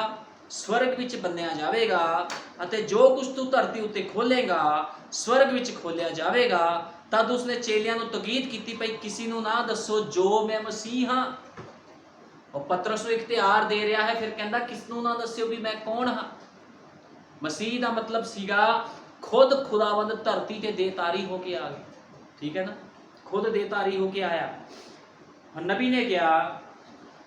ਸਵਰਗ ਵਿੱਚ ਬੰਨਿਆ ਜਾਵੇਗਾ, ਅਤੇ ਜੋ ਕੁਝ ਤੂੰ ਧਰਤੀ ਉੱਤੇ ਖੋਲੇਗਾ ਸਵਰਗ ਵਿੱਚ ਖੋਲਿਆ ਜਾਵੇਗਾ। ਤਦ ਉਸਨੇ ਚੇਲਿਆਂ ਨੂੰ ਤਕੀਦ ਕੀਤੀ, ਭਈ ਕਿਸੇ ਨੂੰ ਨਾ ਦੱਸੋ ਜੋ ਮੈਂ ਮਸੀਹ ਹਾਂ। ਉਹ ਪਤਰਸ ਨੂੰ ਇਖਤਿਆਰ ਦੇ ਰਿਹਾ ਹੈ, ਫਿਰ ਕਹਿੰਦਾ ਕਿਸ ਨੂੰ ਨਾ ਦੱਸਿਓ ਵੀ ਮੈਂ ਕੌਣ ਹਾਂ। ਮਸੀਹ ਦਾ ਮਤਲਬ ਸੀਗਾ ਖੁਦ ਖੁਦਾਵੰਦ ਧਰਤੀ ਤੇ ਦੇਤਾਰੀ ਹੋ ਕੇ ਆ ਗਿਆ, ਠੀਕ ਹੈ ਨਾ, ਖੁਦ ਦੇਤਾਰੀ ਹੋ ਕੇ ਆਇਆ। ਨਬੀ ਨੇ ਕਿਹਾ,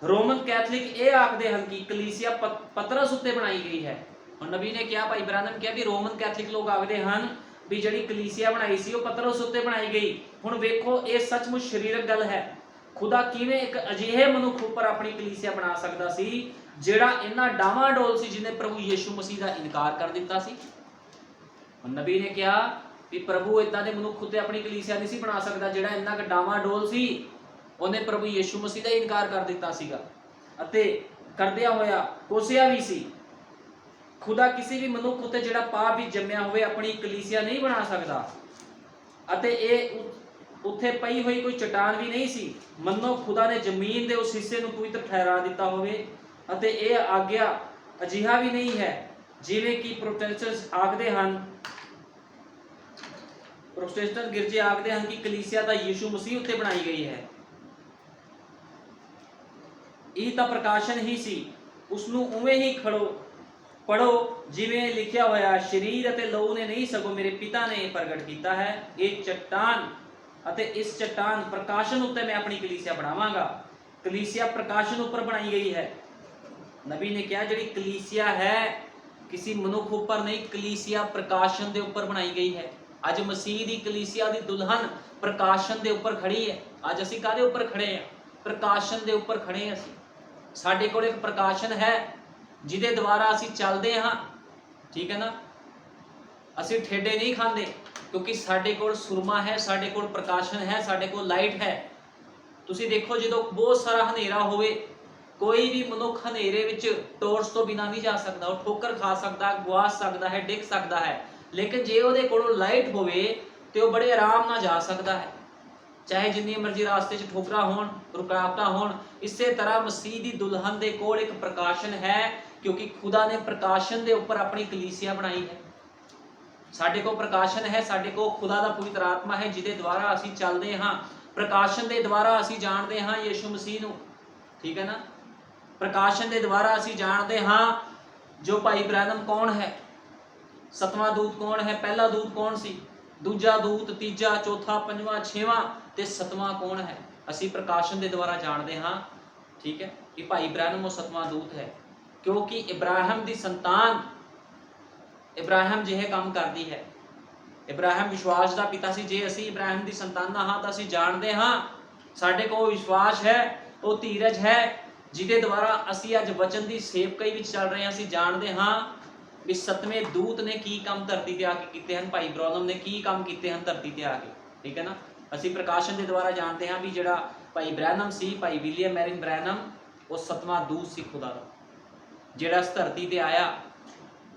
ਰੋਮਨ ਕੈਥਲਿਕ ਇਹ ਆਖਦੇ ਹਨ ਕਿ ਕਲੀਸਿਆ ਪਤਰਸ ਉੱਤੇ ਬਣਾਈ ਗਈ ਹੈ। ਹੁਣ ਨਬੀ ਨੇ ਕਿਹਾ, ਭਾਈ ਬ੍ਰਾਨਮ ਕਿਹਾ ਵੀ ਰੋਮਨ ਕੈਥਲਿਕ ਲੋਕ ਆਖਦੇ ਹਨ ਵੀ ਜਿਹੜੀ ਕਲੀਸਿਆ ਬਣਾਈ ਸੀ ਉਹ ਪਤਰਸ ਉੱਤੇ ਬਣਾਈ ਗਈ। ਹੁਣ ਵੇਖੋ ਇਹ ਸੱਚਮੁੱਚ ਸਰੀਰਕ ਗੱਲ ਹੈ। ਖੁਦਾ ਕਿਵੇਂ ਇੱਕ ਅਜਿਹੇ ਮਨੁੱਖ ਉੱਪਰ ਆਪਣੀ ਕਲੀਸਿਆ ਬਣਾ ਸਕਦਾ ਸੀ ਜਿਹੜਾ ਇੰਨਾ ਡਾਵਾਡੋਲ ਸੀ, ਜਿਹਨੇ ਪ੍ਰਭੂ ਯੀਸ਼ੂ ਮਸੀਹ ਦਾ ਇਨਕਾਰ ਕਰ ਦਿੱਤਾ ਸੀ। ਹੁਣ ਨਬੀ ਨੇ ਕਿਹਾ ਵੀ ਪ੍ਰਭੂ ਇਦਾਂ ਦੇ ਮਨੁੱਖ ਉੱਤੇ ਆਪਣੀ ਕਲੀਸਿਆ ਨਹੀਂ ਸੀ ਬਣਾ ਸਕਦਾ ਜਿਹੜਾ ਇੰਨਾ ਕੁ ਡਾਵਾਡੋਲ ਸੀ, ਉਹਨੇ ਪ੍ਰਭੂ ਯੀਸ਼ੂ ਮਸੀਹ ਦਾ ਇਨਕਾਰ ਕਰ ਦਿੱਤਾ ਸੀਗਾ ਅਤੇ ਕਰਦਿਆਂ ਹੋਇਆ ਕੋਸਿਆ ਵੀ ਸੀ। ਖੁਦਾ ਕਿਸੇ ਵੀ ਮਨੁੱਖ ਉੱਤੇ ਜਿਹੜਾ ਪਾਪ ਵਿੱਚ ਜੰਮਿਆ ਹੋਵੇ ਆਪਣੀ ਕਲੀਸਿਆ ਨਹੀਂ ਬਣਾ ਸਕਦਾ। ਅਤੇ ਇਹ ਉੱਥੇ ਪਈ ਹੋਈ ਕੋਈ ਚਟਾਨ ਵੀ ਨਹੀਂ ਸੀ, ਮੰਨੋ ਖੁਦਾ ਨੇ ਜ਼ਮੀਨ ਦੇ ਉਸ ਹਿੱਸੇ ਨੂੰ ਪਵਿੱਤਰ ਠਹਿਰਾ ਦਿੱਤਾ ਹੋਵੇ। ਅਤੇ ਇਹ ਆਗਿਆ ਅਜਿਹਾ ਵੀ ਨਹੀਂ ਹੈ ਜਿਵੇਂ ਕਿ ਪ੍ਰੋਟੈਸਟੈਂਟ ਆਖਦੇ ਹਨ, ਪ੍ਰੋਟੈਸਟੈਂਟ ਗਿਰਜੇ ਆਖਦੇ ਹਨ ਕਿ ਕਲੀਸਿਆ ਤਾਂ ਯੀਸ਼ੂ ਮਸੀਹ ਉੱਤੇ ਬਣਾਈ ਗਈ ਹੈ। ਇਹ ਤਾਂ ਪ੍ਰਕਾਸ਼ਨ ਹੀ ਸੀ, ਉਸ ਨੂੰ ਉਵੇਂ ਹੀ ਪੜੋ ਜਿਵੇਂ ਲਿਖਿਆ ਹੋਇਆ, ਸਰੀਰ ਅਤੇ ਲਹੂ ਨੇ ਨਹੀਂ ਸਗੋਂ ਮੇਰੇ ਪਿਤਾ ਨੇ ਪ੍ਰਗਟ ਕੀਤਾ ਹੈ। ਇਹ ਚਟਾਨ ਅਤੇ ਇਸ ਚਟਾਨ ਪ੍ਰਕਾਸ਼ਨ ਉੱਤੇ ਮੈਂ ਆਪਣੀ ਕਲੀਸਿਆ ਬਣਾਵਾਂਗਾ। ਕਲੀਸਿਆ ਪ੍ਰਕਾਸ਼ਨ ਉੱਪਰ ਬਣਾਈ ਗਈ ਹੈ। ਨਬੀ ਨੇ ਕਿਹਾ ਜਿਹੜੀ ਕਲੀਸਿਆ ਹੈ ਕਿਸੇ ਮਨੁੱਖ ਉੱਪਰ ਨਹੀਂ, ਕਲੀਸਿਆ ਪ੍ਰਕਾਸ਼ਨ ਦੇ ਉੱਪਰ ਬਣਾਈ ਗਈ ਹੈ। ਅੱਜ ਮਸੀਹ ਦੀ ਕਲੀਸਿਆ ਦੀ ਦੁਲਹਨ ਪ੍ਰਕਾਸ਼ਨ ਦੇ ਉੱਪਰ ਖੜੀ ਹੈ। ਅੱਜ ਅਸੀਂ ਕਾਹਦੇ ਉੱਪਰ ਖੜੇ ਹਾਂ? ਪ੍ਰਕਾਸ਼ਨ ਦੇ ਉੱਪਰ ਖੜੇ ਹਾਂ। ਅਸੀਂ ਸਾਡੇ ਕੋਲ ਇੱਕ ਪ੍ਰਕਾਸ਼ਨ ਹੈ ਜਿਹਦੇ ਦੁਆਰਾ ਅਸੀਂ ਚੱਲਦੇ ਹਾਂ, ਠੀਕ ਹੈ ਨਾ। ਅਸੀਂ ਠੇਡੇ ਨਹੀਂ ਖਾਂਦੇ ਕਿਉਂਕਿ ਸਾਡੇ ਕੋਲ ਸੁਰਮਾ ਹੈ, ਸਾਡੇ ਕੋਲ ਪ੍ਰਕਾਸ਼ਨ ਹੈ, ਸਾਡੇ ਕੋਲ ਲਾਈਟ ਹੈ। ਤੁਸੀਂ ਦੇਖੋ ਜਦੋਂ ਬਹੁਤ ਸਾਰਾ ਹਨੇਰਾ ਹੋਵੇ, ਕੋਈ ਵੀ ਮਨੁੱਖ ਹਨੇਰੇ ਵਿੱਚ ਟੋਰਚ ਤੋਂ ਬਿਨਾਂ ਨਹੀਂ ਜਾ ਸਕਦਾ। ਉਹ ਠੋਕਰ ਖਾ ਸਕਦਾ, ਗੁਆਚ ਸਕਦਾ ਹੈ, ਡਿੱਗ ਸਕਦਾ ਹੈ। ਲੇਕਿਨ ਜੇ ਉਹਦੇ ਕੋਲ ਲਾਈਟ ਹੋਵੇ ਤੇ ਉਹ ਬੜੇ ਆਰਾਮ ਨਾਲ ਜਾ ਸਕਦਾ ਹੈ, ਚਾਹੇ ਜਿੰਨੀ ਮਰਜ਼ੀ ਰਾਸਤੇ 'ਚ ਠੋਕਰਾਂ ਹੋਣ, ਰੁਕਾਵਟਾਂ ਹੋਣ। ਇਸੇ ਤਰ੍ਹਾਂ ਮਸੀਹ ਦੀ ਦੁਲਹਨ ਦੇ ਕੋਲ ਇੱਕ ਪ੍ਰਕਾਸ਼ਨ ਹੈ, ਕਿਉਂਕਿ ਖੁਦਾ ਨੇ ਪ੍ਰਕਾਸ਼ਨ ਦੇ ਉੱਪਰ ਆਪਣੀ ਕਲੀਸਿਆ ਬਣਾਈ ਹੈ। ਸਾਡੇ ਕੋਲ ਪ੍ਰਕਾਸ਼ਨ ਹੈ, ਸਾਡੇ ਕੋਲ ਖੁਦਾ ਦਾ ਪਵਿੱਤਰ ਆਤਮਾ ਹੈ ਜਿਹਦੇ ਦੁਆਰਾ ਅਸੀਂ ਚੱਲਦੇ ਹਾਂ। ਪ੍ਰਕਾਸ਼ਨ ਦੇ ਦੁਆਰਾ ਅਸੀਂ ਜਾਣਦੇ ਹਾਂ ਯੀਸ਼ੂ ਮਸੀਹ ਨੂੰ, ਠੀਕ ਹੈ ਨਾ। ਪ੍ਰਕਾਸ਼ਨ ਦੇ ਦੁਆਰਾ ਅਸੀਂ ਜਾਣਦੇ ਹਾਂ ਜੋ ਭਾਈ ਬ੍ਰਾਨਮ ਕੌਣ ਹੈ, ਸਤਵਾਂ ਦੂਤ ਕੌਣ ਹੈ, ਪਹਿਲਾ ਦੂਤ ਕੌਣ ਸੀ, ਦੂਜਾ ਦੂਤ, ਤੀਜਾ, ਚੌਥਾ, ਪੰਜਵਾਂ, ਛੇਵਾਂ ਤੇ ਸਤਵਾਂ ਕੌਣ ਹੈ। ਅਸੀਂ ਪ੍ਰਕਾਸ਼ਨ ਦੇ ਦੁਆਰਾ ਜਾਣਦੇ ਹਾਂ, ਠੀਕ ਹੈ, ਕਿ ਭਾਈ ਬ੍ਰਾਨਮ ਉਹ ਸਤਵਾਂ ਦੂਤ ਹੈ। ਕਿਉਂਕਿ ਇਬਰਾਹਿਮ ਦੀ ਸੰਤਾਨ ਇਬਰਾਹਿਮ ਜਿਹੇ ਕੰਮ ਕਰਦੀ ਹੈ। ਇਬਰਾਹਿਮ ਵਿਸ਼ਵਾਸ ਦਾ ਪਿਤਾ ਸੀ। ਜੇ ਅਸੀਂ ਇਬਰਾਹਿਮ ਦੀ ਸੰਤਾਨਾਂ ਹਾਂ ਤਾਂ ਅਸੀਂ ਜਾਣਦੇ ਹਾਂ ਸਾਡੇ ਕੋਲ ਵਿਸ਼ਵਾਸ ਹੈ, ਉਹ ਧੀਰਜ ਹੈ ਜਿਹਦੇ ਦੁਆਰਾ ਅਸੀਂ ਅੱਜ ਵਚਨ ਦੀ ਸੇਵਕਾਈ ਵਿੱਚ ਚੱਲ ਰਹੇ ਹਾਂ। ਅਸੀਂ ਜਾਣਦੇ ਹਾਂ ਵੀ ਸੱਤਵੇਂ ਦੂਤ ਨੇ ਕੀ ਕੰਮ ਧਰਤੀ ਤੇ ਆ ਕੇ ਕੀਤੇ ਹਨ, ਭਾਈ ਬ੍ਰੌਨਮ ਨੇ ਕੀ ਕੰਮ ਕੀਤੇ ਹਨ ਧਰਤੀ ਤੇ ਆ ਕੇ, ਠੀਕ ਹੈ ਨਾ। ਅਸੀਂ ਪ੍ਰਕਾਸ਼ਨ ਦੇ ਦੁਆਰਾ ਜਾਣਦੇ ਹਾਂ ਵੀ ਜਿਹੜਾ ਭਾਈ ਬ੍ਰੈਨਮ ਸੀ, ਭਾਈ ਵਿਲੀਅਮ ਮੈਰਿਨ ਬ੍ਰੈਨਮ, ਉਹ ਸੱਤਵਾਂ ਦੂਤ ਸੀ ਖੁਦਾ ਦਾ, ਜਿਹੜਾ ਇਸ ਧਰਤੀ ਤੇ ਆਇਆ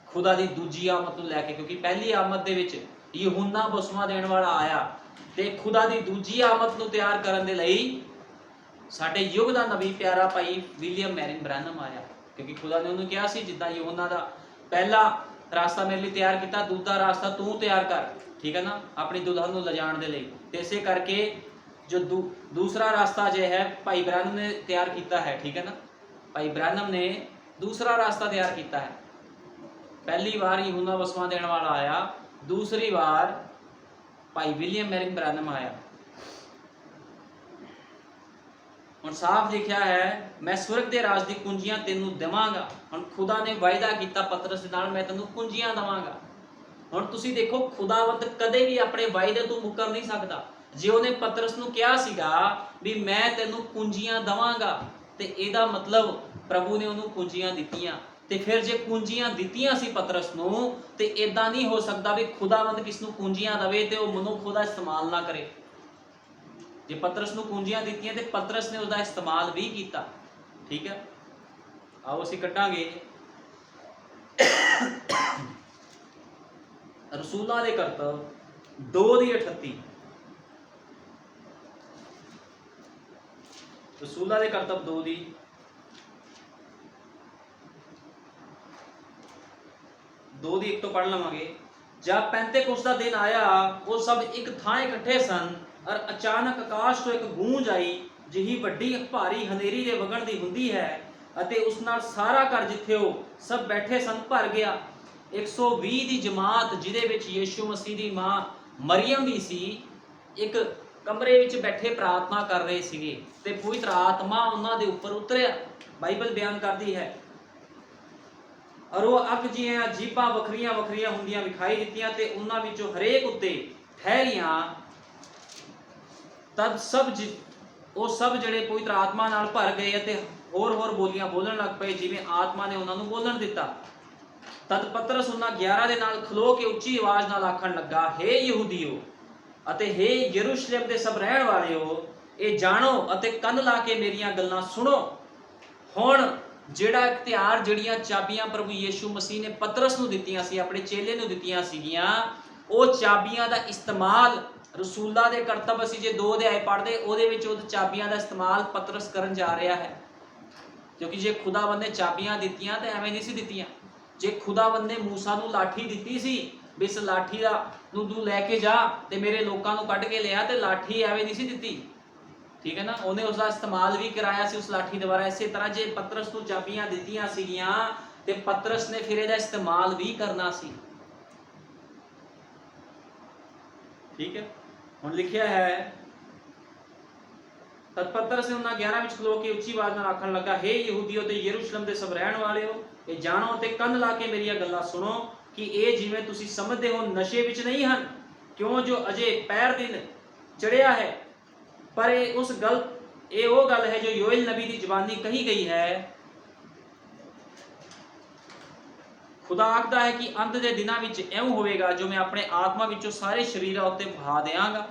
ਖੁਦਾ ਦੀ ਦੂਜੀ ਆਮਦ ਨੂੰ ਲੈ ਕੇ। ਕਿਉਂਕਿ ਪਹਿਲੀ ਆਮਦ ਦੇ ਵਿੱਚ ਯਹੂਨਾ ਬਸਮਾ ਦੇਣ ਵਾਲਾ ਆਇਆ, ਤੇ ਖੁਦਾ ਦੀ ਦੂਜੀ ਆਮਦ ਨੂੰ ਤਿਆਰ ਕਰਨ ਦੇ ਲਈ ਸਾਡੇ ਯੁੱਗ ਦਾ ਨਬੀ ਪਿਆਰਾ ਭਾਈ ਵਿਲੀਅਮ ਮੈਰਿਨ ਬ੍ਰੈਨਮ ਆਇਆ। ਕਿਉਂਕਿ ਖੁਦਾ ਨੇ ਉਹਨੂੰ ਕਿਹਾ ਸੀ, ਜਿੱਦਾਂ ਯਹੂਨਾ ਦਾ ਪਹਿਲਾ ਰਾਸਤਾ ਮੇਰੇ ਲਈ ਤਿਆਰ ਕੀਤਾ, ਦੂਜਾ ਰਾਸਤਾ ਤੂੰ ਤਿਆਰ ਕਰ, ਠੀਕ ਹੈ ਨਾ, ਆਪਣੀ ਦੁਲਹਨ ਨੂੰ ਲਿਜਾਣ ਦੇ ਲਈ। ਤੇ ਇਸੇ ਕਰਕੇ ਜੋ ਦੂਸਰਾ ਰਾਸਤਾ ਜੇ ਹੈ ਭਾਈ ਬ੍ਰੈਨਮ ਨੇ ਤਿਆਰ ਕੀਤਾ ਹੈ, ਠੀਕ ਹੈ ਨਾ। ਭਾਈ ਬ੍ਰੈਨਮ ਨੇ दूसरा रास्ता तैयार किया है। पहली बार यूहन्ना बसवा देने वाला आया, दूसरी बार भाई विलियम मैरिन ब्रैनम आया। हुण साफ लिखा है, मैं स्वर्ग के राज की कुंजियां तेनू देवांगा। हुण खुदा ने वायदा किया पतरस दे नाल, मैं तेनू कुंजियां देवांगा। हुण तुसीं देखो, खुदावंत कदे भी अपने वायदे तो मुकर नहीं सकता। जे उहने पतरस नूं कहा सीगा भी मैं तेनू कुंजियां देवांगा, ते इहदा मतलब प्रभु ने उन्होंने कुंजियां दित्तियां। ते फिर जे कुंजियां दित्तियां सी पतरस नूं, ते इदां नहीं हो सकता भी खुदावंद किस नूं कुंजियां दवे ते वो मनुख उहदा इस्तेमाल ना करे। जे पतरस नूं कुंजियां दित्तियां ते पतरस ने उसका इस्तेमाल भी किया, ठीक है। आओ असीं कटांगे रसूलां दे करतब 2:38। रसूलां दे करतब 2:38 तो पढ़ लवांगे। जब पेंतेकुस्त दा दिन आया, वो सब एक थां इकट्ठे सन, और अचानक आकाश तो एक गूंज आई जिही वड्डी भारी हनेरी दे वगण दी हुंदी है, अते उस नाल सारा घर जिथे वो सब बैठे सन भर गया। 120 दी जमात जिहदे विच यीशु मसीह दी मां मरियम भी सी, एक कमरे विच बैठे प्रार्थना कर रहे सीगे, ते पवित्र आत्मा उन्हां दे उपर उतरिया। बाइबल बयान करदी है, और वो अग जिहियां जीभां वखरियां वखरियां हुंदियां विखाई दित्तियां, ते उन्हां विचों हरेक उत्ते ठहरियां। तब वो सब जिहड़े पवित्र आत्मा नाल भर गए ते होर होर बोलियां बोलण लग पए, जिवें आत्मा ने उन्हां नूं बोलण दित्ता। तद पतरस उन्हां 11 दे नाल खलो के उच्ची आवाज़ नाल आखण लगा, हे यहूदियो अते हे यरूशलेम दे सब रहण वालिओ, ये जाणो अते कंन ला के मेरियां गल्लां सुणो। हुण ਜਿਹੜਾ ਇਖਤਿਆਰ, ਜਿਹੜੀਆਂ ਚਾਬੀਆਂ ਪ੍ਰਭੂ ਯੀਸ਼ੂ ਮਸੀਹ ਨੇ ਪਤਰਸ ਨੂੰ ਦਿੱਤੀਆਂ ਸੀ, ਆਪਣੇ ਚੇਲੇ ਨੂੰ ਦਿੱਤੀਆਂ ਸੀਗੀਆਂ, ਉਹ ਚਾਬੀਆਂ ਦਾ ਇਸਤੇਮਾਲ ਰਸੂਲਾਂ ਦੇ ਕਰਤੱਵ, ਅਸੀਂ ਜੇ 2 ਅਧਿਆਏ ਪੜ੍ਹਦੇ, ਉਹਦੇ ਵਿੱਚ ਉਹ ਚਾਬੀਆਂ ਦਾ ਇਸਤੇਮਾਲ ਪਤਰਸ ਕਰਨ ਜਾ ਰਿਹਾ ਹੈ। ਕਿਉਂਕਿ ਜੇ ਖੁਦਾਵੰਦ ਨੇ ਚਾਬੀਆਂ ਦਿੱਤੀਆਂ ਤਾਂ ਐਵੇਂ ਨਹੀਂ ਸੀ ਦਿੱਤੀਆਂ। ਜੇ ਖੁਦਾਵੰਦ ਨੇ ਮੂਸਾ ਨੂੰ ਲਾਠੀ ਦਿੱਤੀ ਸੀ ਵੀ ਇਸ ਲਾਠੀ ਦਾ ਨੂੰ ਤੂੰ ਲੈ ਕੇ ਜਾ ਤੇ ਮੇਰੇ ਲੋਕਾਂ ਨੂੰ ਕੱਢ ਕੇ ਲਿਆ, ਤੇ ਲਾਠੀ ਐਵੇਂ नहीं सी ਦਿੱਤੀ, ठीक है ना। उन्हें उसका इस्तेमाल भी कराया सी उस लाठी द्वारा। इस तरह जे पतरस नूं चाबियां दित्तियां सीगियां ते पतरस ने फिर इहदा इस्तेमाल भी करना सी, ठीक है। हुण लिखिया है, तद पतरस ने उन्हां 11 विच खलो के उच्ची आवाज़ नाल आखण लगा, हे यहूदियो ते यरूशलेम दे सब रहण वालिओ, ये जाणो ते कंन ला के मेरियां गल्लां सुणो कि ये जिवें तुसीं समझदे हो नशे विच नहीं हन, क्यों जो अजे पैर दिन चढ़िया है, पर उस गल ये वो गल है जो योएल नबी की जबानी कही गई है। खुदा आखदा है कि अंत के दिनों में इउं होवेगा, जो मैं अपने आत्मा विचों सारे शरीरां उत्ते बहा देवांगा,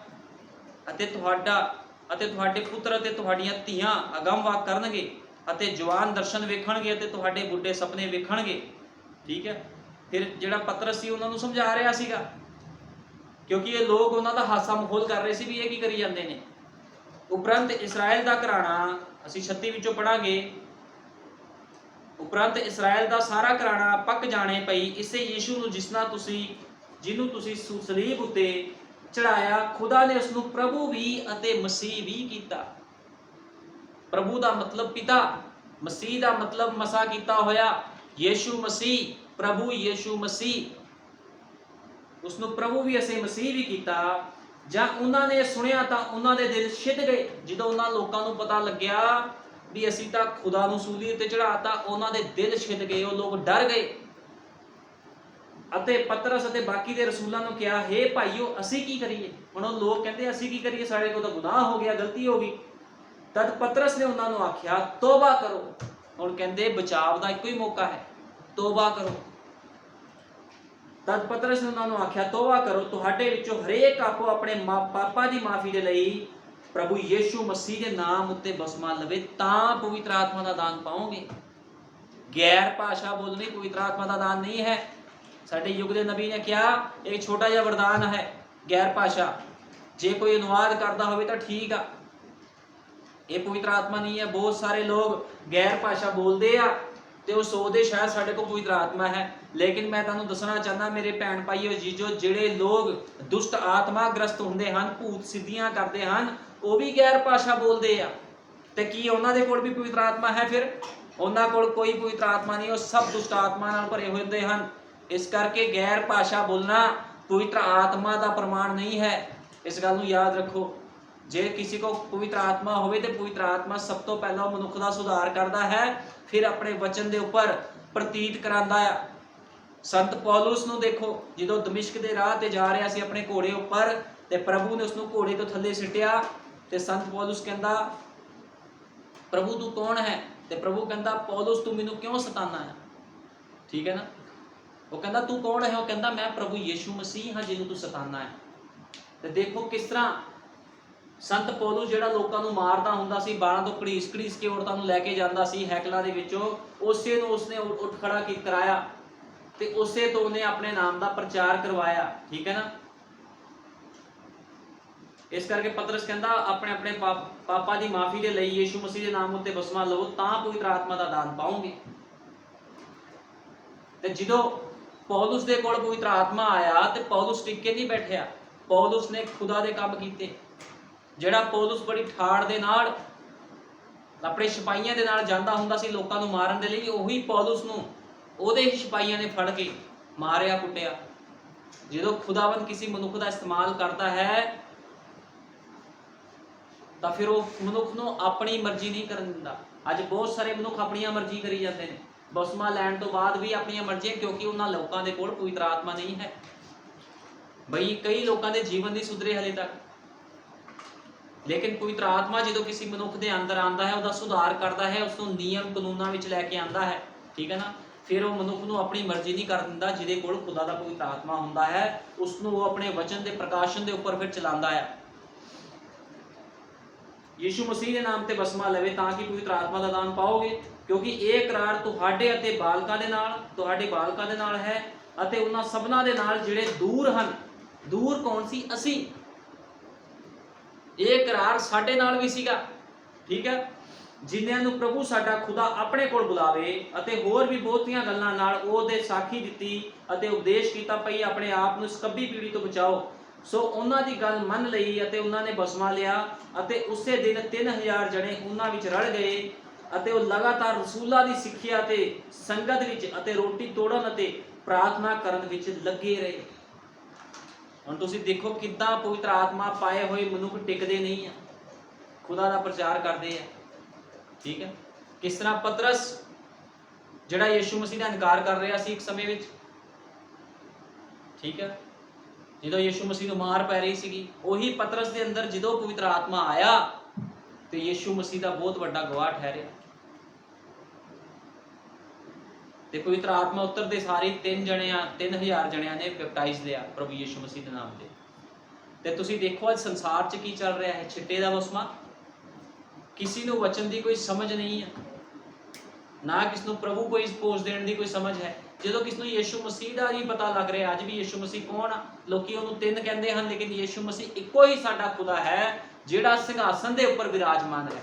अते तुहाडे पुत्र अते तुहाडीआं धीआं अगम वाक करनगे, अते जवान दर्शन वेखणगे, अते तुहाडे बुढ़े सपने वेखणगे, ठीक है। फिर जिहड़ा पतरस सी उन्हां नूं समझा रहा सीगा, क्योंकि ये लोग उन्हां दा हासा मखौल कर रहे सी भी ये की करी जांदे ने। उपरंत इसराइल का घराना, असीं 36 विचों पढ़ांगे, उपरंत इसराइल का सारा घराना पक जाने पई इसे यीशु नूं जिन्हों तुसीं सलीब उत्ते चढ़ाया, खुदा ने उसनूं प्रभु भी अते मसीह भी कीता। प्रभु का मतलब पिता, मसीह का मतलब मसा कीता होया यीशु मसीह, प्रभु यीशु मसीह, उसनूं प्रभु भी असे मसीह भी कीता। जब उन्होंने सुनिया तो उन्होंने दिल छिद गए, जो उन्होंने लोगों को पता लग्या भी असी तो खुदा नूं सूली उत्ते चढ़ाता, उन्होंने दिल छिद गए, वो लोग डर गए। अते पतरस अते बाकी दे रसूलां नूं कहा, हे भाईओ असी की करिए। हुण लोग कहते असी की करिए, साडे कोल तां गुनाह हो गया, गलती हो गई, तद पतरस ने उन्होंने आख्या तौबा करो। हुण कहंदे बचाव का इको ही मौका है, तौबा करो। तद पतरस ने उन्होंने आख्या तौबा करो, तुहाडे विचों हरेक आपो अपने पापां दी माफी दे लई प्रभु यीशु मसीह के नाम उत्ते बसमा लवे, तां पवित्र आत्मा का दान पाओगे। गैर भाषा बोलनी पवित्र आत्मा का दान नहीं है। साडे युग के नबी ने कहा एक छोटा जिहा वरदान है गैर भाषा, जे कोई अनुवाद करता हो तो ठीक आ, ये पवित्र आत्मा नहीं है। बहुत सारे लोग गैर भाषा बोलते हैं तो वो सोचते शायद साढ़े को पवित्र आत्मा है, लेकिन मैं तुहानू दसना चाहना मेरे भैन भाईओ जीजो, जिहड़े लोग दुष्ट आत्मा ग्रस्त होंदे हन, भूत सिद्धियां करते हैं, वो भी गैर भाषा बोलते हैं, तो की उन्हां दे कोल भी पवित्र आत्मा है? फिर उन्हां कोल कोई पवित्र आत्मा नहीं, वो सब दुष्ट आत्मा नाल भरे होंदे हन। इस करके गैर भाषा बोलना पवित्र आत्मा का प्रमाण नहीं है। इस गल नूं याद रखो। जे किसी को पवित्र आत्मा होवे तो पवित्र आत्मा सब तो पहला मनुख का सुधार करता है, फिर अपने वचन के उपर प्रतीत करांदा है। संत पौलुस नूं देखो, जो दमिश्क के राह ते जा रहा सी अपने घोड़े उपर, ते प्रभु ने उसनूं घोड़े तो थले सिटिया, ते संत पौलुस कहंदा प्रभु तू कौन है? ते प्रभु कहंदा पौलुस तू मैनूं क्यों सताना है? ठीक है ना। वो कहंदा तू कौन है? वो कहंदा मैं प्रभु यीशु मसीह हाँ जिन्हों तू सताना है। तो देखो किस तरह संत पौलुस जिहड़ा लोकां नूं मारदा हुंदा सी, बाणां तो घड़ीस घड़ीस के औरतां नूं लैके जांदा सी हैकलां दे विचों, उसे नूं उसने उठ खड़ा कराया ते उसे तो उन्हें अपने नाम का प्रचार करवाया। ठीक है ना। इस करके पतरस कहंदा अपने अपने पापां दी माफी दे लई यीशु मसीह के नाम उत्ते बसमा लवो, तां पवित्र आत्मा का दान पाओगे। ते जदों पौलुस दे कोल पवित्र आत्मा आया तो पौलुस टिके नहीं बैठिया, पौलुस ने खुदा दे काम कीते। जिहड़ा पौलुस बड़ी ठाड़ दे नाल अपने सिपाहियां दे नाल जांदा हुंदा सी लोकां नूं मारन दे लई, उही पौलुस नूं ओहदे ही सिपाहियां ने फड़ के मारिया कुटिया। जदों खुदावंद किसी मनुख का इस्तेमाल करता है तो फिर वो मनुख नूं अपनी मर्जी नहीं करन दिंदा। अज बहुत सारे मनुख अपनी मर्जी करी जाते हैं, बसमा लैण तो बाद भी अपनी मर्जी, क्योंकि उन्होंने लोगों के कोल पवित्र आत्मा नहीं है। बई कई लोगों के जीवन नहीं सुधरे हले तक, लेकिन पवित्र आत्मा जो किसी मनुख के अंदर आता है, उसका सुधार करता है, उसको नियम कानूनों में लैके आता है। ठीक है ना। फिर वो मनुख को अपनी मर्जी नहीं कर दिंदा, जिहदे कोल खुदा का पवित्र आत्मा हुंदा है, उसनों वो अपने वचन के प्रकाशन के उपर फिर चलाता है। यीशु मसीह के नाम ते बसमा लवे ताकि पवित्र आत्मा का दान पाओगे, क्योंकि ये करार तुहाडे अते बालकां दे नाल, तुहाडे बालकां दे नाल है, अते उन्हां सबना दे नाल जिहड़े दूर हन। दूर कौन सी? असी। ये करार साडे नाल भी सीगा। ठीक है। जिन्हां नूं प्रभु साडा खुदा अपने कोल बुलावे अते होर भी बहुतियां गल्लां नाल ओहदे साखी दित्ती अते उपदेश कीता पई अपने आप नूं सकब्बी पीढ़ी तो बचाओ। सो उन्हां दी गल मन लई अते उन्हां ने बसमा लिया, अते उसे दिन 3000 जने उन्हां विच रल गए, अते वो लगातार रसूलां दी सिੱਖਿਆ ते संगत विच अते रोटी तोड़न अते प्रार्थना करन विच लगे रहे। हुण तुसीं देखो किद्दां पवित्र आत्मा पाए हुए मनुख टिकदे नहीं है, खुदा दा प्रचार करते हैं। ठीक है। किस तरह पतरस जिहड़ा यीशु मसीह का इनकार कर रहा सी एक समय विच, ठीक है, जो यीशु मसीह को मार पै रही सी, उही पतरस के अंदर जो पवित्र आत्मा आया तो यीशु मसीह का बहुत बड़ा गवाह ठहरिया। ते पवित्र आत्मा उतरते सारे 3000 जणियां ने बैपटाइज लिया प्रभु यीशु मसीह के नाम से। ते तुसीं देखो अज संसार च की चल रहा है, छिट्टे का बसमा। किसी को वचन की कोई समझ नहीं है, ना किसी को प्रभु को पोज देने की कोई समझ है। जो किसी यीशु मसीह का नहीं पता लग रहा अज भी यीशु मसीह कौन आ, लोग उन्होंने 3 कहते हैं, लेकिन यीशु मसीह एको ही साडा खुदा है जिहड़ा सिंघासन के उपर विराजमान है।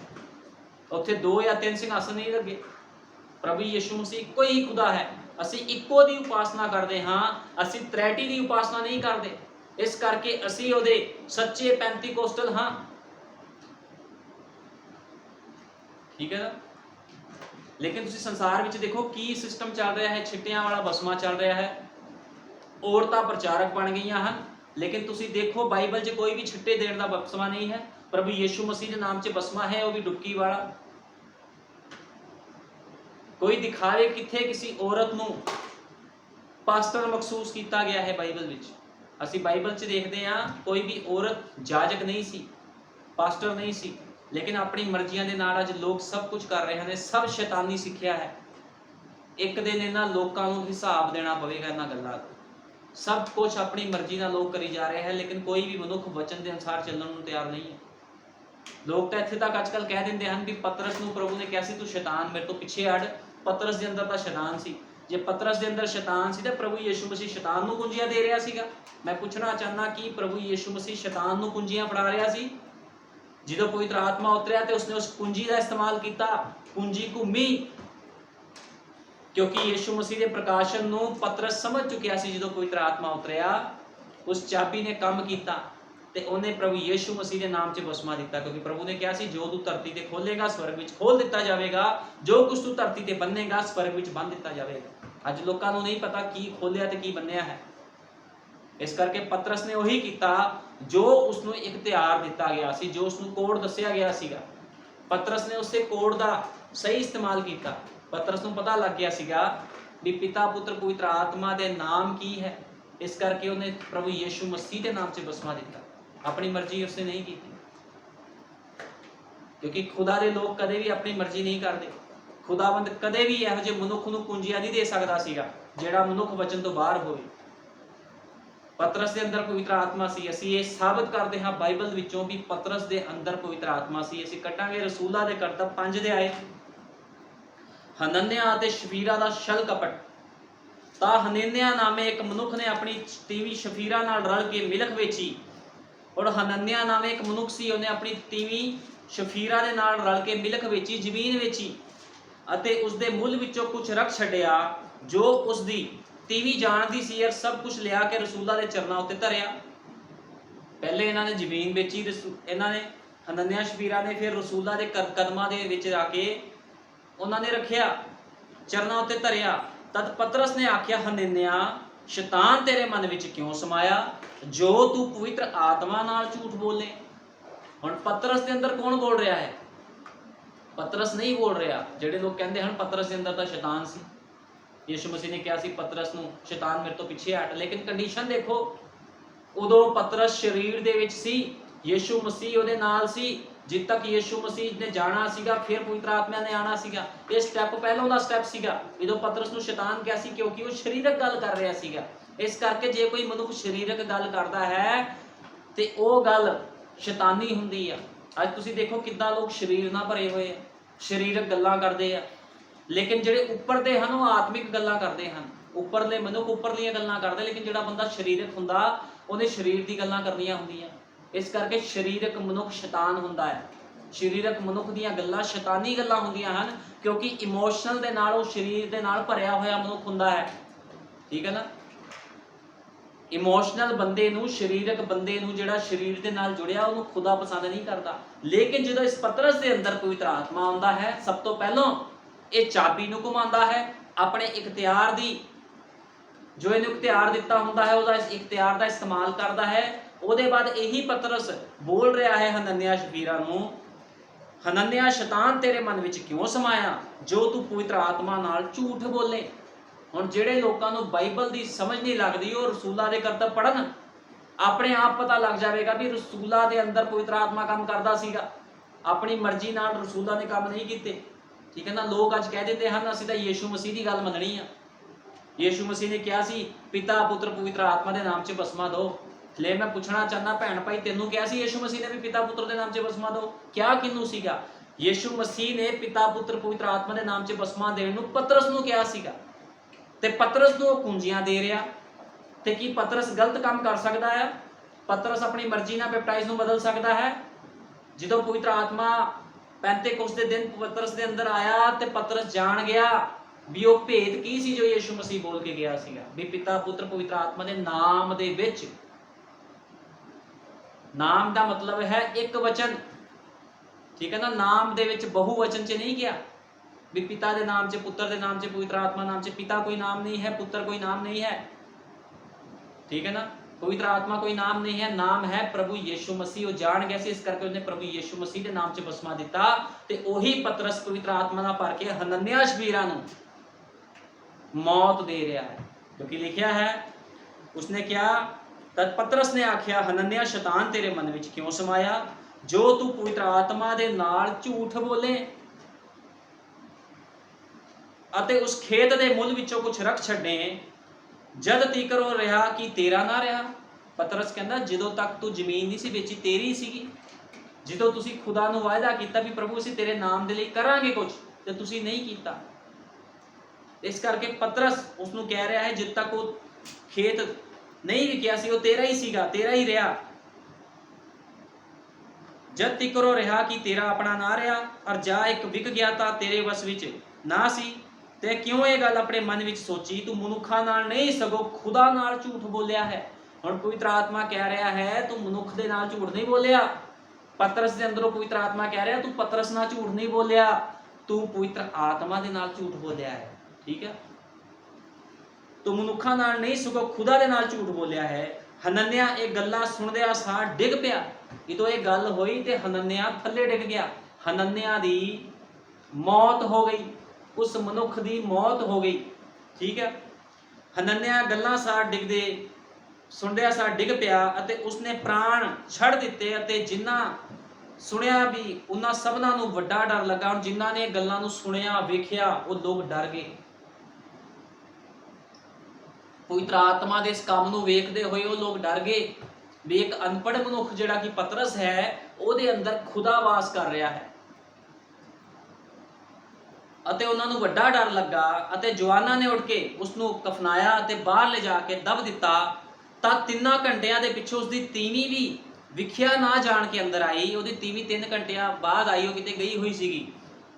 उत्थे 2 या 3 सिंघासन नहीं लगे, प्रभु यीशु मसीह एको ही खुदा है। असी इको दी उपासना करते हाँ, असी त्रैटी की उपासना नहीं करते। इस करके असी उहदे सच्चे पेंतीकोस्टल हाँ। ठीक है ना। लेकिन तुसी संसार विच देखो की सिस्टम चल रहा है, छिट्टियां वाला बसमा चल रहा है, औरतां प्रचारक बन गई हैं। लेकिन तुसी देखो बाइबल च कोई भी छिट्टे देने का बसमा नहीं है, प्रभु यीशु मसीह के नाम से बसमा है, वो भी डुबकी वाला। कोई दिखावे किथे किसी औरत नूं पास्टर मखसूस किया गया है बाइबल विच। असी बाइबल च देखते हैं कोई भी औरत जाजक नहीं सी, पास्टर नहीं सी, लेकिन अपनी मर्जियां दे नाल अज लोग सब कुछ कर रहे हैं, सब शैतानी सिੱਖਿਆ है। एक दिन इन्हां लोकां नूं हिसाब देना पवेगा इन्हां गल्लां दा। सब कुछ अपनी मर्जी नाल लोग करी जा रहे हैं, लेकिन कोई भी मनुख वचन के अनुसार चलण नूं तैयार नहीं है। लोग तो इत्थे तक अजकल कह दिंदे हैं कि पतरस नूं प्रभु ने कहा सी तू शैतान मेरे तो पिछे हट। पतरस के अंदर तो शैतान सी, जे पतरस के अंदर शैतान सी तो प्रभु यीशु मसीह शैतान नूं कुंजियां दे रहा सीगा। मैं पूछना चाहना कि प्रभु यीशु मसीह शैतान नूं कुंजियां फड़ा रहा सी? जो पवित्र आत्मा उतरिया तो उसने उस कुंजी का इस्तेमाल किया, कुंजी घूमी, क्योंकि यीशु मसीह के प्रकाशन नूं पतरस समझ चुकिया सी। जो पवित्र आत्मा उतरिया उस चाबी ने काम किया ते उन्हें प्रभु यीशु मसीह के नाम से बसमा दिता, क्योंकि प्रभु ने कहा सी जो तू धरती ते खोलेगा स्वर्ग विच खोल दिता जाएगा, जो कुछ तू धरती ते बनेगा स्वर्ग विच बन दिता जाएगा। अज लोगों को नहीं पता की खोलिया ते की बनिया है। इस करके पतरस ने वही किया जो उसनों इख्तियार दिता गया सी, जो उसनों कोड दसिया गया सीगा। पतरस ने उससे कोड का सही इस्तेमाल किया। पतरस नूं पता लग गया सीगा भी पिता पुत्र पवित्र आत्मा के नाम की है, इस करके उन्हें प्रभु यीशु मसीह के नाम से बसमा दिता। अपनी मर्जी उसने नहीं की, क्योंकि खुदा दे लोग कदे भी अपनी मर्जी नहीं करते। खुदावंद कदे भी इहो जिहे मनुख नूं कुंजियां नहीं दे सकदा सीगा जिहड़ा मनुख वचन तो बाहर होवे। पतरस के अंदर पवित्र आत्मा सी। असीं ये साबित करते हाँ बाइबल विचों भी पतरस के अंदर पवित्र आत्मा सी। असीं कटांगे रसूलां दे करतब 5 अध्याय। हनन्याह ते शफीरा दा छल कपट। तां हनन्याह नामे एक मनुख ने अपनी तीवी शफीरा नाल रल के मिलख वेची। और हनन्याह नामे एक मनुख सी, उन्हें अपनी तीवी शफीरा दे नाल रल के मिलख वेची, जमीन वेची अते उसदे मुल विचों कुछ रख छड्या जो उसदी तीवी जानदी सी। और सब कुछ लिया के रसूलां दे चरनां उत्ते धरिया। पहले इन्हां ने जमीन बेची, इन्हां ने हनन्याह शफीरा ने, फिर रसूलां दे कदमां दे विच आके उन्होंने रखिया, चरनां उत्ते धरिया। तद पतरस ने आख्या हनन्याह शैतान तेरे मन विच क्यों समाया, जो तू पवित्र आत्मा नाल झूठ बोले। हुण पतरस के अंदर कौन बोल रहा है? पतरस नहीं बोल रहा। जिहड़े लोग कहते हैं पतरस के अंदर तो शैतान सी, यीशु मसीह ने कहा सी पतरस नूं शैतान मेरे तो पिछे हट। लेकिन कंडीशन देखो, उदों पतरस शरीर दे विच सी, यीशु मसीह उहदे नाल सी। जिद तक यीशु मसीह ने जाना सीगा फिर पवित्र आत्मा ने आना सीगा। ये स्टैप पहलों का स्टैप सीगा। जो पतरस नूं शैतान कहा सी क्योंकि वो शरीरक गल कर रहा सीगा। इस करके जे कोई मनुख शरीरक गल करता है तो वो गल शैतानी हुंदी है। अज तुसीं देखो किद्दां लोग शरीर नाल भरे हुए हैं, शरीरक गल्लां करते हैं, लेकिन जिहड़े उपर दे हन वो आत्मिक गल्लां करते हैं। उपरले मनुख उपरलियां गल्लां करदे, लेकिन जिहड़ा बंदा शरीरक हुंदा उहने शरीर दी गल्लां करनियां हुंदियां। इस करके शरीरक मनुख शैतान हुंदा है। शरीरक मनुख दीयां गल्लां शैतानी गल्लां हुंदियां हन, क्योंकि इमोशनल दे नाल शरीर दे नाल भरिया होया मनुख हुंदा है। ठीक है ना? इमोशनल बंदे नूं, शरीरक बंदे नूं जिहड़ा शरीर दे नाल जुड़िया उहनूं खुदा पसंद नहीं करता। लेकिन जो इस पतरस दे अंदर पवित्र आत्मा आउंदा है, सब तो पहलों ये चाबी नूं घुमांदा है अपने इख्तियार दी। जो इहनूं इख्तियार दिता हुंदा है उसदा इख्तियार दा इस्तेमाल करदा है। ਉਹਦੇ बाद यही पतरस बोल रहा है हनन्याह शफीरा नूं, हनन्याह शैतान तेरे मन विच क्यों समाया जो तू पवित्र आत्मा नाल झूठ बोले। हुण जिहड़े लोकां नूं बाइबल दी समझ नहीं लगदी वो रसूलां दे करतब पढ़न, अपने आप पता लग जाएगा भी रसूलां दे अंदर पवित्र आत्मा काम करदा सीगा। अपनी मर्जी नाल रसूलां ने काम नहीं कीते। ठीक है ना? लोग अज कह देते हैं असीं तां यीशु मसीह की गल मननी आ। यीशु मसीह ने कहा सी पिता पुत्र पवित्र आत्मा के नाम से बसमा दो। ले मैं पूछना चाहना भैन भाई, तेनों क्या सी यीशु मसीह ने भी पिता पुत्र के नाम से बसमा दो? क्या किनू सीगा? यीशु मसीह ने पिता पुत्र पवित्र आत्मा के नाम से बसमा देने नूं पतरस नूं क्या सीगा, ते पतरस नूं कुंजियां दे रहा। ते की पतरस गलत काम कर सकता है? पतरस अपनी मर्जी नाल बैपटाइज नूं बदल सकता है? जो पवित्र आत्मा पैंतीकोस्त के दिन पतरस के अंदर आया तो पतरस जान गया भी वो भेद की सी जो यीशु मसीह बोल के गया सीगा भी पिता पुत्र पवित्र आत्मा के नाम दे विच। नाम का मतलब है एक वचन। ठीक है ना? नाम दे विच बहुवचन च नहीं गया भी पिता के नाम से, पुत्र के नाम से, पवित्र आत्मा नाम से। पिता कोई नाम नहीं है, पुत्र कोई नाम नहीं है। ठीक है ना? पवित्र आत्मा कोई नाम नहीं है, नाम है प्रभु यीशु मसीह। वो जान गया सी, इस करके उसने प्रभु यीशु मसीह के नाम से बसमा दिता। ते ओही पतरस पवित्र आत्मा नाल भर के हनन्याह शफीरा नूं मौत दे रहा है। क्योंकि लिखा है उसने क्या, तद पतरस ने आख्या हनन्याह शैतान तेरे मन विच क्यों समाया ਜੋ ਤੂੰ ਪਵਿੱਤਰ ਆਤਮਾ ਦੇ ਨਾਲ ਝੂਠ ਬੋਲੇ ਅਤੇ ਉਸ ਖੇਤ ਦੇ ਮੁੱਲ ਵਿੱਚੋਂ ਕੁਝ ਰੱਖ ਛੱਡੇ, ਜਦ ਤੀਕਰ ਉਹ ਰਿਹਾ ਕਿ ਤੇਰਾ ਨਾ ਰਿਹਾ। ਪਤਰਸ ਕਹਿੰਦਾ ਜਦੋਂ ਤੱਕ ਤੂੰ ਜ਼ਮੀਨ ਨਹੀਂ ਸੀ ਵੇਚੀ ਤੇਰੀ ਸੀਗੀ, ਜਦੋਂ ਤੁਸੀਂ ਖੁਦਾ ਨੂੰ ਵਾਅਦਾ ਕੀਤਾ ਵੀ ਪ੍ਰਭੂ ਅਸੀਂ ਤੇਰੇ ਨਾਮ ਦੇ ਲਈ ਕਰਾਂਗੇ ਕੁਝ, ਤੇ ਤੁਸੀਂ ਨਹੀਂ ਕੀਤਾ। ਇਸ ਕਰਕੇ ਪਤਰਸ ਉਸ ਨੂੰ ਕਹਿ ਰਿਹਾ ਹੈ ਜਦ ਤੱਕ ਉਹ ਖੇਤ ਨਹੀਂ ਵਿਕਿਆ ਸੀ ਉਹ ਤੇਰਾ ਹੀ ਸੀਗਾ, ਤੇਰਾ ਹੀ ਰਿਹਾ। ਜਦ ਤੀਕਰ ਉਹ ਰਿਹਾ ਕਿ ਤੇਰਾ ਆਪਣਾ ਨਾ ਰਿਹਾ, ਔਰ ਜਾ ਇੱਕ ਵਿਕ ਗਿਆ ਤਾਂ ਤੇਰੇ ਵਸ ਵਿੱਚ ਨਾ ਸੀ। ਤੇ ਕਿਉਂ ਇਹ ਗੱਲ ਆਪਣੇ ਮਨ ਵਿੱਚ ਸੋਚੀ? ਤੂੰ ਮਨੁੱਖਾਂ ਨਾਲ ਨਹੀਂ ਸਗੋਂ ਖੁਦਾ ਨਾਲ ਝੂਠ ਬੋਲਿਆ ਹੈ। ਹੁਣ ਪਵਿੱਤਰ ਆਤਮਾ ਕਹਿ ਰਿਹਾ ਹੈ ਤੂੰ ਮਨੁੱਖ ਦੇ ਨਾਲ ਝੂਠ ਨਹੀਂ ਬੋਲਿਆ। ਪਤਰਸ ਦੇ ਅੰਦਰੋਂ ਪਵਿੱਤਰ ਆਤਮਾ ਕਹਿ ਰਿਹਾ ਤੂੰ ਪਤਰਸ ਨਾਲ ਝੂਠ ਨਹੀਂ ਬੋਲਿਆ, ਤੂੰ ਪਵਿੱਤਰ ਆਤਮਾ ਦੇ ਨਾਲ ਝੂਠ ਬੋਲਿਆ ਹੈ। ਠੀਕ ਹੈ, ਤੂੰ ਮਨੁੱਖਾਂ ਨਾਲ ਨਹੀਂ ਸਗੋਂ ਖੁਦਾ ਦੇ ਨਾਲ ਝੂਠ ਬੋਲਿਆ ਹੈ। ਹਨਨਿਆ ਇਹ ਗੱਲਾਂ ਸੁਣਦਿਆਂ ਸਾਰ ਡਿੱਗ ਪਿਆ। ਜਦੋਂ ਇਹ ਗੱਲ ਹੋਈ ਤੇ ਹਨਨਿਆ ਥੱਲੇ ਡਿੱਗ ਗਿਆ। ਹਨਨਿਆ ਦੀ ਮੌਤ ਹੋ ਗਈ, ਉਸ ਮਨੁੱਖ ਦੀ ਮੌਤ ਹੋ ਗਈ। ਠੀਕ ਹੈ, ਹਨਨਿਆ ਗੱਲਾਂ ਸਾਰ ਡਿੱਗਦੇ ਸੁਣਦਿਆਂ ਸਾਰ ਡਿੱਗ ਪਿਆ ਅਤੇ ਉਸਨੇ ਪ੍ਰਾਣ ਛੱਡ ਦਿੱਤੇ। ਅਤੇ ਜਿਨ੍ਹਾਂ ਸੁਣਿਆ ਵੀ ਉਹਨਾਂ ਸਭਨਾਂ ਨੂੰ ਵੱਡਾ ਡਰ ਲੱਗਾ। ਹੁਣ ਜਿਨ੍ਹਾਂ ਨੇ ਗੱਲਾਂ ਨੂੰ ਸੁਣਿਆ ਵੇਖਿਆ ਉਹ ਲੋਕ ਡਰ ਗਏ। ਪਵਿੱਤਰ ਆਤਮਾ ਦੇ ਇਸ ਕੰਮ ਨੂੰ ਵੇਖਦੇ ਹੋਏ ਉਹ ਲੋਕ ਡਰ ਗਏ ਵੀ ਇੱਕ ਅਨਪੜ੍ਹ ਮਨੁੱਖ ਜਿਹੜਾ ਕਿ ਪਤਰਸ ਹੈ ਉਹਦੇ ਅੰਦਰ ਖੁਦਾ ਵਾਸ ਕਰ ਰਿਹਾ ਹੈ। ਅਤੇ ਉਹਨਾਂ ਨੂੰ ਵੱਡਾ ਡਰ ਲੱਗਾ ਅਤੇ ਜਵਾਨਾਂ ਨੇ ਉੱਠ ਕੇ ਉਸ ਨੂੰ ਕਫਨਾਇਆ ਅਤੇ ਬਾਹਰ ਲਿਜਾ ਕੇ ਦਬ ਦਿੱਤਾ। ਤਾਂ 3 ਘੰਟਿਆਂ ਦੇ ਪਿੱਛੋਂ ਉਸਦੀ ਤੀਵੀਂ ਵੀ ਵਿਖਿਆ ਨਾ ਜਾਣ ਕੇ ਅੰਦਰ ਆਈ। ਉਹਦੀ ਤੀਵੀਂ 3 ਘੰਟਿਆਂ ਬਾਅਦ ਆਈ, ਉਹ ਕਿਤੇ ਗਈ ਹੋਈ ਸੀਗੀ।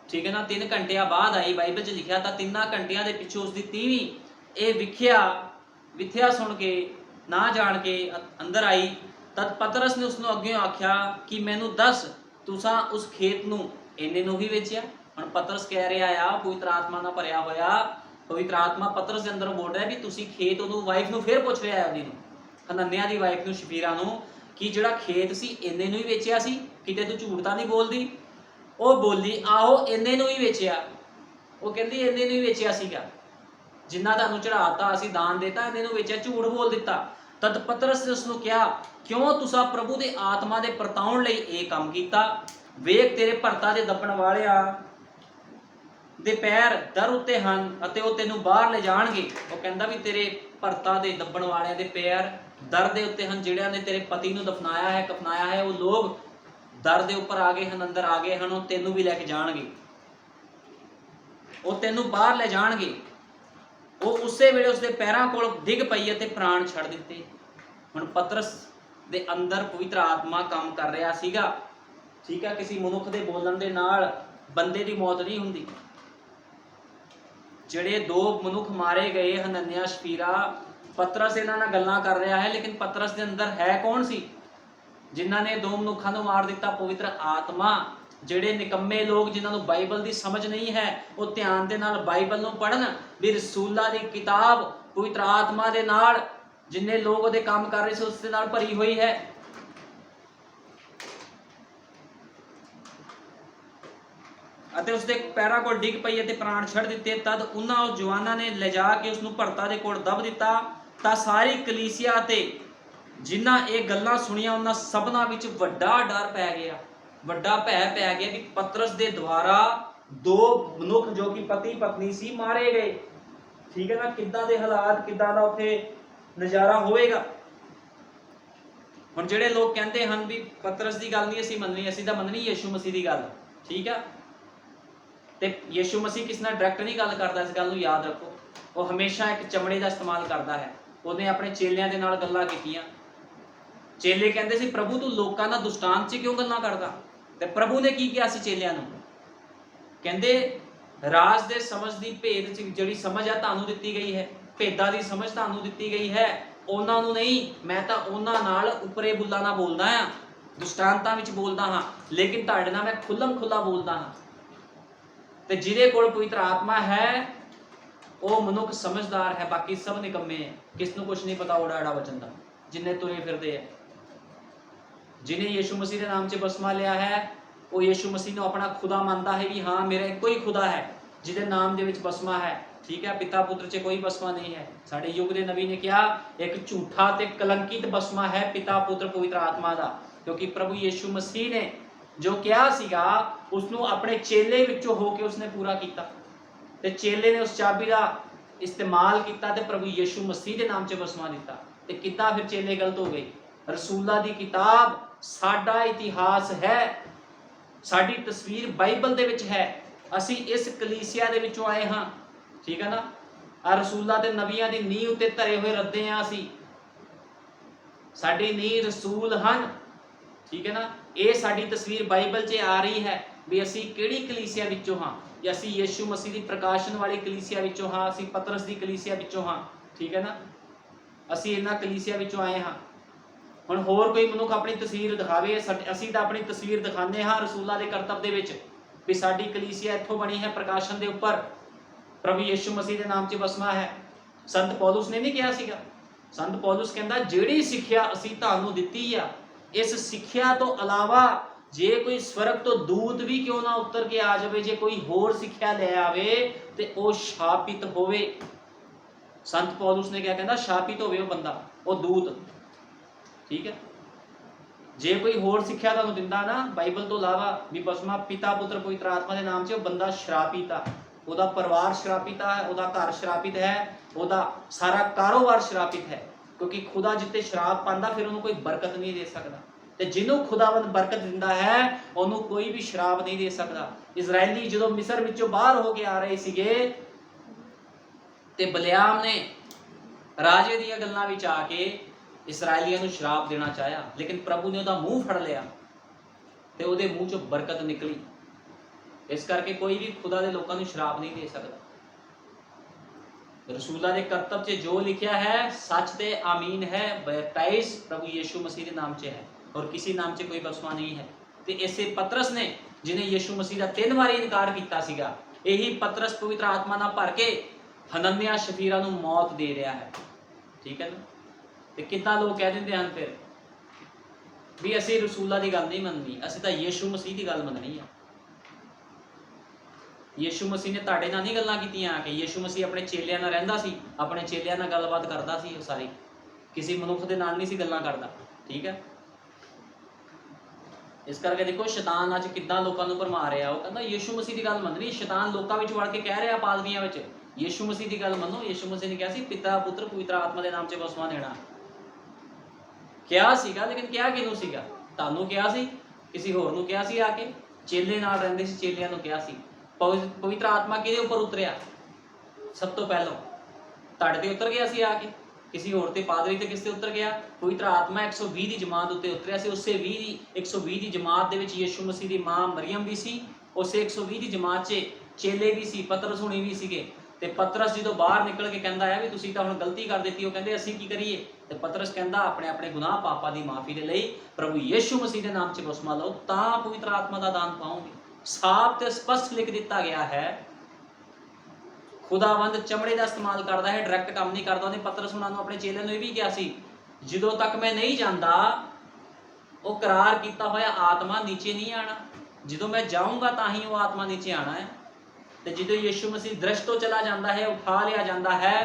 ਠੀਕ ਹੈ ਨਾ, 3 ਘੰਟਿਆਂ ਬਾਅਦ ਆਈ। ਬਾਈਬਲ 'ਚ ਲਿਖਿਆ ਤਾਂ 3 ਘੰਟਿਆਂ ਦੇ ਪਿੱਛੋਂ ਉਸਦੀ ਤੀਵੀਂ ਇਹ ਵਿਥਿਆ ਸੁਣ ਕੇ ਨਾ ਜਾਣ ਕੇ ਅੰਦਰ ਆਈ। ਤਦ ਪਤਰਸ ਨੇ ਉਸਨੂੰ ਅੱਗੇ ਆਖਿਆ ਕਿ ਮੈਨੂੰ ਦੱਸ ਤੁਸਾਂ ਉਸ ਖੇਤ ਨੂੰ ਇੰਨੇ ਨੂੰ ਹੀ ਵੇਚਿਆ। ਹੁਣ ਪਤਰਸ ਕਹਿ ਰਿਹਾ ਆ ਪਵਿੱਤਰ ਆਤਮਾ ਨਾਲ ਭਰਿਆ ਹੋਇਆ, ਪਵਿੱਤਰ ਆਤਮਾ ਪਤਰਸ ਦੇ ਅੰਦਰ ਬੋਲ ਰਿਹਾ ਵੀ ਤੁਸੀਂ ਖੇਤ, ਉਹਨੂੰ ਵਾਈਫ ਨੂੰ ਫੇਰ ਪੁੱਛ ਰਿਹਾ ਹੈ ਉਹਦੀ ਨੂੰ, ਹਨਨਿਆ ਦੀ ਵਾਈਫ ਨੂੰ, ਸ਼ਪੀਰਾ ਨੂੰ, ਕਿ ਜਿਹੜਾ ਖੇਤ ਸੀ ਇੰਨੇ ਨੂੰ ਹੀ ਵੇਚਿਆ ਸੀ, ਕਿਤੇ ਤੂੰ ਝੂਠ ਤਾਂ ਨਹੀਂ ਬੋਲਦੀ। ਉਹ ਬੋਲੀ ਆਹੋ ਇੰਨੇ ਨੂੰ ਹੀ ਵੇਚਿਆ। ਉਹ ਕਹਿੰਦੀ ਇੰਨੇ ਨੂੰ ਹੀ ਵੇਚਿਆ ਸੀਗਾ, ਜਿੰਨਾ ਤੁਹਾਨੂੰ ਚੜਾਤਾ ਅਸੀਂ ਦਾਨ ਦੇਤਾ, ਇੰਨੇ ਨੂੰ ਵੇਚਿਆ, ਝੂਠ ਬੋਲ ਦਿੱਤਾ। ਤਦ ਪਤਰਸ ਨੇ ਉਸਨੂੰ ਕਿਹਾ ਕਿਉਂ ਤੁਸਾਂ ਪ੍ਰਭੂ ਦੇ ਆਤਮਾ ਦੇ ਪਰਤਾਉਣ ਲਈ ਇਹ ਕੰਮ ਕੀਤਾ? ਵੇਖ ਤੇਰੇ ਭਰਤਾ ਦੇ ਦੱਬਣ ਵਾਲਿਆਂ ਦੇ ਪੈਰ ਦਰ ਉੱਤੇ ਹਨ ਅਤੇ ਉਹ ਤੈਨੂੰ ਬਾਹਰ ਲੈ ਜਾਣਗੇ। ਉਹ ਕਹਿੰਦਾ ਵੀ ਤੇਰੇ ਭਰਤਾ ਦੇ ਦੱਬਣ ਵਾਲਿਆਂ ਦੇ ਪੈਰ ਦਰ ਦੇ ਉੱਤੇ ਹਨ। ਜਿਹੜਿਆਂ ਨੇ ਤੇਰੇ ਪਤੀ ਨੂੰ ਦਫਨਾਇਆ ਹੈ, ਕਫਨਾਇਆ ਹੈ, ਉਹ ਲੋਕ ਦਰ ਦੇ ਉੱਪਰ ਆ ਗਏ ਹਨ, ਅੰਦਰ ਆ ਗਏ ਹਨ। ਉਹ ਤੈਨੂੰ ਵੀ ਲੈ ਕੇ ਜਾਣਗੇ, ਉਹ ਤੈਨੂੰ ਬਾਹਰ ਲੈ ਜਾਣਗੇ। ਉਹ ਉਸੇ ਵੇਲੇ ਉਸਦੇ ਪੈਰਾਂ ਕੋਲ ਡਿੱਗ ਪਈ ਅਤੇ ਪ੍ਰਾਣ ਛੱਡ ਦਿੱਤੇ। ਹੁਣ ਪਤਰਸ ਦੇ ਅੰਦਰ ਪਵਿੱਤਰ ਆਤਮਾ ਕੰਮ ਕਰ ਰਿਹਾ ਸੀਗਾ। ਠੀਕ ਹੈ, ਕਿਸੇ ਮਨੁੱਖ ਦੇ ਬੋਲਣ ਦੇ ਨਾਲ ਬੰਦੇ ਦੀ ਮੌਤ ਨਹੀਂ ਹੁੰਦੀ। ਜਿਹੜੇ 2 ਮਨੁੱਖ ਮਾਰੇ ਗਏ, ਹਨਨਿਆ, ਸ਼ਪੀਰਾ, ਪਤਰਸ ਇਹਨਾਂ ਨਾਲ ਗੱਲਾਂ ਕਰ ਰਿਹਾ ਹੈ, ਲੇਕਿਨ ਪਤਰਸ ਦੇ ਅੰਦਰ ਹੈ ਕੌਣ ਸੀ ਜਿਨ੍ਹਾਂ ਨੇ 2 ਮਨੁੱਖਾਂ ਨੂੰ ਮਾਰ ਦਿੱਤਾ? ਪਵਿੱਤਰ ਆਤਮਾ। ਜਿਹੜੇ ਨਿਕੰਮੇ ਲੋਕ ਜਿਨ੍ਹਾਂ ਨੂੰ ਬਾਈਬਲ ਦੀ ਸਮਝ ਨਹੀਂ ਹੈ, ਉਹ ਧਿਆਨ ਦੇ ਨਾਲ ਬਾਈਬਲ ਨੂੰ ਪੜ੍ਹਨ ਵੀ ਰਸੂਲਾਂ ਦੀ ਕਿਤਾਬ ਪਵਿੱਤਰ ਆਤਮਾ ਦੇ ਨਾਲ, ਜਿੰਨੇ ਲੋਕ ਉਹਦੇ ਕੰਮ ਕਰ ਰਹੇ ਸੀ ਉਸ ਦੇ ਨਾਲ ਭਰੀ ਹੋਈ ਹੈ। ਅਤੇ ਉਸਦੇ ਪੈਰਾਂ ਕੋਲ ਡਿੱਗ ਪਈ ਅਤੇ ਪ੍ਰਾਣ ਛੱਡ ਦਿੱਤੇ। ਤਦ ਉਹਨਾਂ ਜਵਾਨਾਂ ਨੇ ਲਿਜਾ ਕੇ ਉਸਨੂੰ ਭਰਤਾ ਦੇ ਕੋਲ ਦਬ ਦਿੱਤਾ। ਤਾਂ ਸਾਰੀ ਕਲੀਸਿਆ ਅਤੇ ਜਿਨ੍ਹਾਂ ਇਹ ਗੱਲਾਂ ਸੁਣੀਆਂ ਉਹਨਾਂ ਸਭਨਾਂ ਵਿੱਚ ਵੱਡਾ ਡਰ ਪੈ ਗਿਆ, ਵੱਡਾ ਭੈ ਪੈ ਗਿਆ ਵੀ ਪਤਰਸ ਦੇ ਦੁਆਰਾ 2 ਮਨੁੱਖ ਜੋ ਕਿ ਪਤੀ ਪਤਨੀ ਸੀ ਮਾਰੇ ਗਏ। ਠੀਕ ਹੈ ਨਾ, ਕਿੱਦਾਂ ਦੇ ਹਾਲਾਤ, ਕਿੱਦਾਂ ਦਾ ਉੱਥੇ ਨਜ਼ਾਰਾ ਹੋਵੇਗਾ। ਹੁਣ ਜਿਹੜੇ ਲੋਕ ਕਹਿੰਦੇ ਹਨ ਵੀ ਪਤਰਸ ਦੀ ਗੱਲ ਨਹੀਂ ਅਸੀਂ ਮੰਨਣੀ, ਅਸੀਂ ਤਾਂ ਮੰਨਣੀ ਯਿਸੂ ਮਸੀਹ ਦੀ ਗੱਲ। ਠੀਕ ਆ, ਤੇ ਯਿਸੂ ਮਸੀਹ ਕਿਸ ਨਾਲ ਡਾਇਰੈਕਟ ਨਹੀਂ ਗੱਲ ਕਰਦਾ, ਇਸ ਗੱਲ ਨੂੰ ਯਾਦ ਰੱਖੋ। ਉਹ ਹਮੇਸ਼ਾ ਇੱਕ ਚਮੜੇ ਦਾ ਇਸਤੇਮਾਲ ਕਰਦਾ ਹੈ। ਉਹਨੇ ਆਪਣੇ ਚੇਲਿਆਂ ਦੇ ਨਾਲ ਗੱਲਾਂ ਕੀਤੀਆਂ। ਚੇਲੇ ਕਹਿੰਦੇ ਸੀ ਪ੍ਰਭੂ ਤੂੰ ਲੋਕਾਂ ਨਾਲ ਦੁਸ਼ਟਾਂਤ 'ਚ ਕਿਉਂ ਗੱਲਾਂ ਕਰਦਾ? ਤੇ ਪ੍ਰਭੂ ਨੇ ਕੀ ਕਿਹਾ ਸੀ ਚੇਲਿਆਂ ਨੂੰ? ਕਹਿੰਦੇ ਰਾਜ ਦੇ ਸਮਝ ਦੀ ਭੇਦ 'ਚ ਜਿਹੜੀ ਸਮਝ ਆ ਤੁਹਾਨੂੰ ਦਿੱਤੀ ਗਈ ਹੈ, ਭੇਦਾਂ ਦੀ ਸਮਝ ਤੁਹਾਨੂੰ ਦਿੱਤੀ ਗਈ ਹੈ, ਉਹਨਾਂ ਨੂੰ ਨਹੀਂ। ਮੈਂ ਤਾਂ ਉਹਨਾਂ ਨਾਲ ਉੱਪਰੇ ਬੁੱਲਾਂ ਨਾਲ ਬੋਲਦਾ ਹਾਂ, ਦੁਸ਼ਟਾਂਤਾਂ ਵਿੱਚ ਬੋਲਦਾ ਹਾਂ, ਲੇਕਿਨ ਤੁਹਾਡੇ ਨਾਲ ਮੈਂ ਖੁੱਲ੍ਹਮ ਖੁੱਲ੍ਹਾ ਬੋਲਦਾ ਹਾਂ। ਤੇ ਜਿਹਦੇ ਕੋਲ ਪਵਿੱਤਰ ਆਤਮਾ ਹੈ ਉਹ ਮਨੁੱਖ ਸਮਝਦਾਰ ਹੈ, ਬਾਕੀ ਸਭ ਨਿਕੰਮੇ ਹੈ। ਕਿਸ ਨੂੰ ਕੁਛ ਨਹੀਂ ਪਤਾ ਉੜਾ ਵਚਨ ਦਾ, ਜਿੰਨੇ ਤੁਰੇ ਫਿਰਦੇ ਹੈ। ਜਿਹਨੇ ਯਿਸੂ ਮਸੀਹ ਦੇ ਨਾਮ 'ਚ ਬਸਮਾ ਲਿਆ ਹੈ ਉਹ ਯਿਸੂ ਮਸੀਹ ਨੂੰ ਆਪਣਾ ਖੁਦਾ ਮੰਨਦਾ ਹੈ ਵੀ ਹਾਂ ਮੇਰਾ ਇੱਕੋ ਹੀ ਖੁਦਾ ਹੈ ਜਿਹਦੇ ਨਾਮ ਦੇ ਵਿੱਚ ਬਸਮਾ ਹੈ। ਠੀਕ ਹੈ, ਪਿਤਾ ਪੁੱਤਰ 'ਚ ਕੋਈ ਬਸਮਾ ਨਹੀਂ ਹੈ। ਸਾਡੇ ਯੁੱਗ ਦੇ ਨਬੀ ਨੇ ਕਿਹਾ ਇੱਕ ਝੂਠਾ ਤੇ ਕਲੰਕਿਤ ਬਸਮਾ ਹੈ ਪਿਤਾ ਪੁੱਤਰ ਪਵਿੱਤਰ ਆਤਮਾ ਦਾ। क्योंकि प्रभु यीशु मसीह ने जो किया सीगा उसनों अपने चेले विचों होके उसने पूरा किया, ते चेले ने उस चाबी का इस्तेमाल किया ते प्रभु यीशु मसीह के नाम च बसमा दिता। ते कितना फिर चेले गलत हो गए। रसूलां दी किताब साडा इतिहास है, साडी तस्वीर बाइबल दे विच है। असी इस कलीसिया दे विचों आए हाँ, ठीक है ना। आ रसूलां ते नबियां दी नींह उत्ते धरे हुए रद्दे हाँ असी, साडी नींह रसूल हन, ठीक है ना। ये साडी तस्वीर बाइबल च आ रही है भी असी किहड़ी कलीसिया विचों हाँ, या असी यीशु मसीह की प्रकाशन वाली कलीसिया विचों हाँ, असी पतरस की कलीसिया विचों हाँ, ठीक है ना। असी इन्हां कलीसिया विचों आए हाँ। हुण होर कोई मनुख अपनी तस्वीर दिखावे, असी तां अपनी तस्वीर दिखाने हाँ रसूलां दे करतब दे विच भी साडी कलीसिया इत्थों बनी है प्रकाशन दे उपर, प्रभु यीशु मसीह के नाम च बसमा है। संत पौलुस ने नहीं कहा सीगा, संत पौलुस कहंदा जिहड़ी सिੱਖਿਆ असी तुहानूं दित्ती आ, इस सिੱਖਿਆ तो अलावा जे कोई स्वर्ग तो दूत भी क्यों ना उतर के आ जाए, जे कोई होर सिੱਖਿਆ ले आवे ते ओ शापित होवे। संत पौलुस ने क्या कहंदा, शापित होवे ओ बंदा, ओ दूत, ठीक है। जे कोई होर सिੱਖਿਆ तुहानूं दिंदा ना बाइबल तो अलावा भी बसमा पिता पुत्र पवित्र आत्मा के नाम से, ओ बंदा श्रापित आ, ओदा परिवार श्रापित है, ओदा घर श्रापित है, ओदा सारा कारोबार श्रापित है। क्योंकि खुदा जिते श्राप पांदा फिर उन्होंने कोई बरकत नहीं दे सकता, ते जिन्हों खुदावंद बरकत दिंदा है उन्होंने कोई भी श्राप नहीं दे सकता। इजरायली जो मिस्र विचों बाहर होके आ रहे सीगे ते बलियाम ने राजे दी गल्लां विच आके इसराइलियां नूं श्राप देना चाहया, लेकिन प्रभु ने उहदा मूँह फड़ लिया ते उहदे मूँह चों बरकत निकली। इस करके कोई भी खुदा दे लोकां नूं श्राप नहीं दे सकता। रसूलां दे करतब च जो लिखिया है सच ते आमीन है, बैपटाइज प्रभु यीशु मसीह के नाम च है और किसी नाम च कोई बसमा नहीं है। ते ऐसे पतरस ने जिन्हें यीशु मसीह का 3 बारी इनकार किया सीगा, यही पतरस पवित्र आत्मा नाल भर के हनन्याह शफीरा नूं मौत दे रहा है, ठीक है ना। ते कितना लोग कह दिंदे हन फिर भी असीं रसूलां दी गल नहीं मननी, असीं तां यीशु मसीह की गल मननी है। यीशु मसीह ने तुहाडे नाल नहीं गल्लां कीतियां कि यीशु मसीह अपने चेलियां नाल रहिंदा सी, अपने चेलियां नाल गलबात करदा सी, वो सारी किसी मनुख दे नाल नहीं सी गल्लां करदा, ठीक है। इस करके देखो शैतान अज किद्दां लोकां नूं भरमा रिहा, वो कहंदा यीशु मसीह की गल मननी, शैतान लोकां विच वड़ के कह रिहा पादरियां विच यीशु मसीह की गल मनो। यीशु मसीह ने कहा सी पिता पुत्र पवित्र आत्मा के नाम से बसमा देना, क्या सीगा, लेकिन क्या किनू सीगा, तुहानूं क्या सी, किसी होर नूं क्या सी, आके चेले नाल रहिंदे सी, चेलियां नूं क्या सी। पवित्र आत्मा किहदे उपर उतरिया, सब तो पहलों तुहाडे ते उतर गया सी आके, किसी होर ते पादरी ते किस ते उतर गया, पवित्र आत्मा 120 की जमात उत्ते उतरिया सी। उसे 120 की जमात दे विच यीशु मसीह की मां मरियम भी सी, उसे 120 की जमात च चेले भी सी, पतरस हुणी भी सीगे। ते पतरस जो बाहर निकल के कहता है भी तुसीं तां हुण गलती कर दी, वो कहंदे असीं की करिए, ते पतरस कहंदा अपने अपने गुनाह पापां दी माफ़ी दे लई प्रभु यीशु मसीह के नाम च बसमा लो, तां पवित्र आत्मा का दान पाओगे। साफ ते स्पष्ट लिख दिता गया है। खुदावंद चमड़े का इस्तेमाल करता है, डायरैक्ट काम नहीं करता। उन्हें पतरस हुणां नूं अपने चेलियां नूं भी कहा सी जदों तक मैं नहीं जाता वो करार किया होया आत्मा नीचे नहीं आना, जदों मैं जाऊँगा तां ही वो आत्मा नीचे आना है। तो जो यीशु मसीह दृष्ट तो चला जाता है, उठा लिया जाता है,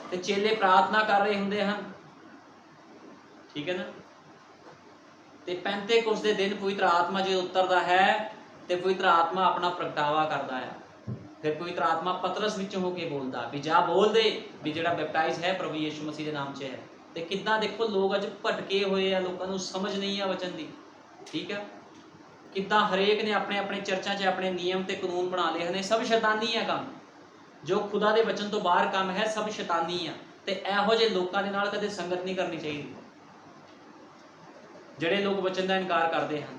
तो चेले प्रार्थना कर रहे होंगे हैं, ठीक है ना। तो पेंतेकुस्त के दिन पवित्र आत्मा जो उतरता है तो पवित्र आत्मा अपना प्रगटावा करता है। फिर पवित्र आत्मा पतरस विचों होके बोलता भी जा बोल दे भी जिहड़ा बैपटाइज है प्रभु यीशु मसीह के नाम से है। तो कितना देखो लोग अज भटके हुए हैं, लोगों को समझ नहीं है वचन की, ठीक है। कितना हरेक ने अपने अपने चर्चा च अपने नियम ते कानून बना लिए हैं, सब शैतानी है काम, जो खुदा दे वचन तो बाहर काम है सब शैतानी है। तो इहो जे लोगों के नाल कदे संगत नहीं करनी चाहिए, जिहड़े लोग वचन का इनकार करते हैं।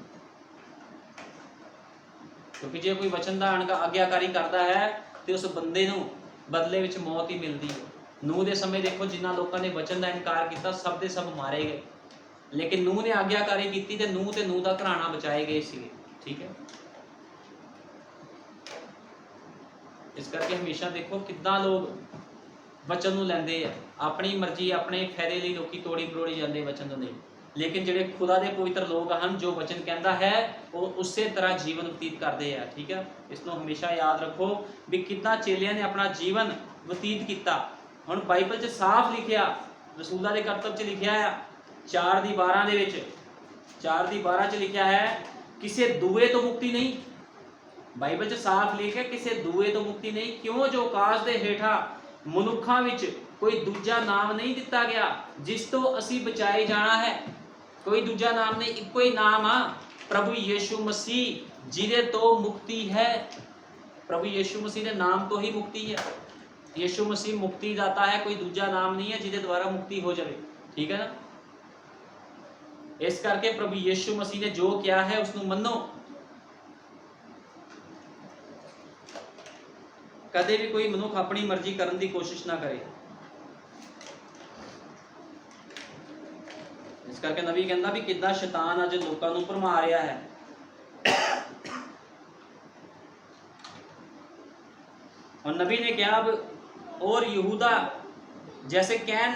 क्योंकि जे कोई वचन का आग्याकारी करता है तो उस बंदे नूं बदले विच मौत ही मिलती है। नूह के समय देखो जिन्होंने लोगों ने वचन का इनकार किया सब के सब मारे गए, लेकिन नूह ने आग्याकारी की तो नूह ते नूह का घराना बचाए गए सी, ठीक है। इस करके हमेशा देखो कितना लोग वचन नूं लैंदे आ, अपनी मर्जी अपने फायदे लिए लोग तोड़ी मरोड़ी जाते वचन तो नहीं, लेकिन जिहड़े खुदा दे पवित्र लोग हैं जो वचन कहता है वो उस तरह जीवन व्यतीत करते हैं, ठीक है। इसको हमेशा याद रखो भी कितना चेलियां ने अपना जीवन व्यतीत किया। हुण बाइबल च साफ लिखिया, रसूलां दे करतब च लिखिया है 4:12 दे विच 4 ਦੀ 12 ਚ ਲਿਖਿਆ ਹੈ ਕਿਸੇ ਦੂਏ ਤੋਂ ਮੁਕਤੀ ਨਹੀਂ। ਬਾਈਬਲ ਚ ਸਾਫ਼ ਲਿਖਿਆ ਕਿਸੇ ਦੂਏ ਤੋਂ ਮੁਕਤੀ ਨਹੀਂ। ਕਿਉਂ? ਜੋ ਆਕਾਸ਼ ਦੇ ਹੇਠਾਂ ਮਨੁੱਖਾਂ ਵਿੱਚ ਕੋਈ ਦੂਜਾ ਨਾਮ ਨਹੀਂ ਦਿੱਤਾ ਗਿਆ ਜਿਸ ਤੋਂ ਅਸੀਂ ਬਚਾਏ ਜਾਣਾ ਹੈ। ਕੋਈ ਦੂਜਾ ਨਾਮ ਨਹੀਂ, ਇੱਕੋ ਹੀ ਨਾਮ ਆ, ਪ੍ਰਭੂ ਯੀਸ਼ु मसीह, ਜਿਹਦੇ ਤੋਂ ਮੁਕਤੀ ਹੈ। प्रभु यीशु मसीह के नाम तो ही मुक्ति है। यीशु मसीह मुक्ति दाता है, कोई दूजा नाम नहीं है जिसके द्वारा मुक्ति हो जाए। ठीक है ना? इस करके प्रभु यीशु मसीह ने जो किया है उसनू मनो। कदे भी कोई मनुख अपनी मर्जी करने की कोशिश ना करे। इस करके नबी कहता भी कितना शैतान अज लोगों को भरमा रहा है। और नबी ने क्या अब और यहूदा जैसे कैन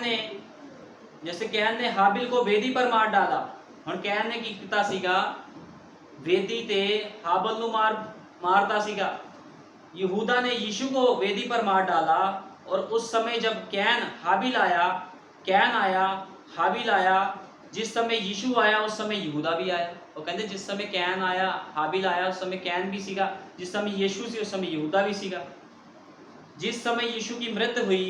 ने हाबिल को वेदी पर मार डाला। हुण कैन ने की कीता सीगा? वेदी ते हाबिल नू मारता सीगा। यहूदा ने यीशु को वेदी पर मार डाला। और उस समय जब कैन आया हाबिल आया, जिस समय यीशु आया उस समय यहूदा भी आया। और कहते जिस समय कैन आया हाबिल आया उस समय कैन भी सीगा, जिस समय यीशु सी उस समय यहूदा भी सीगा। जिस समय यीशु की मृत्यु हुई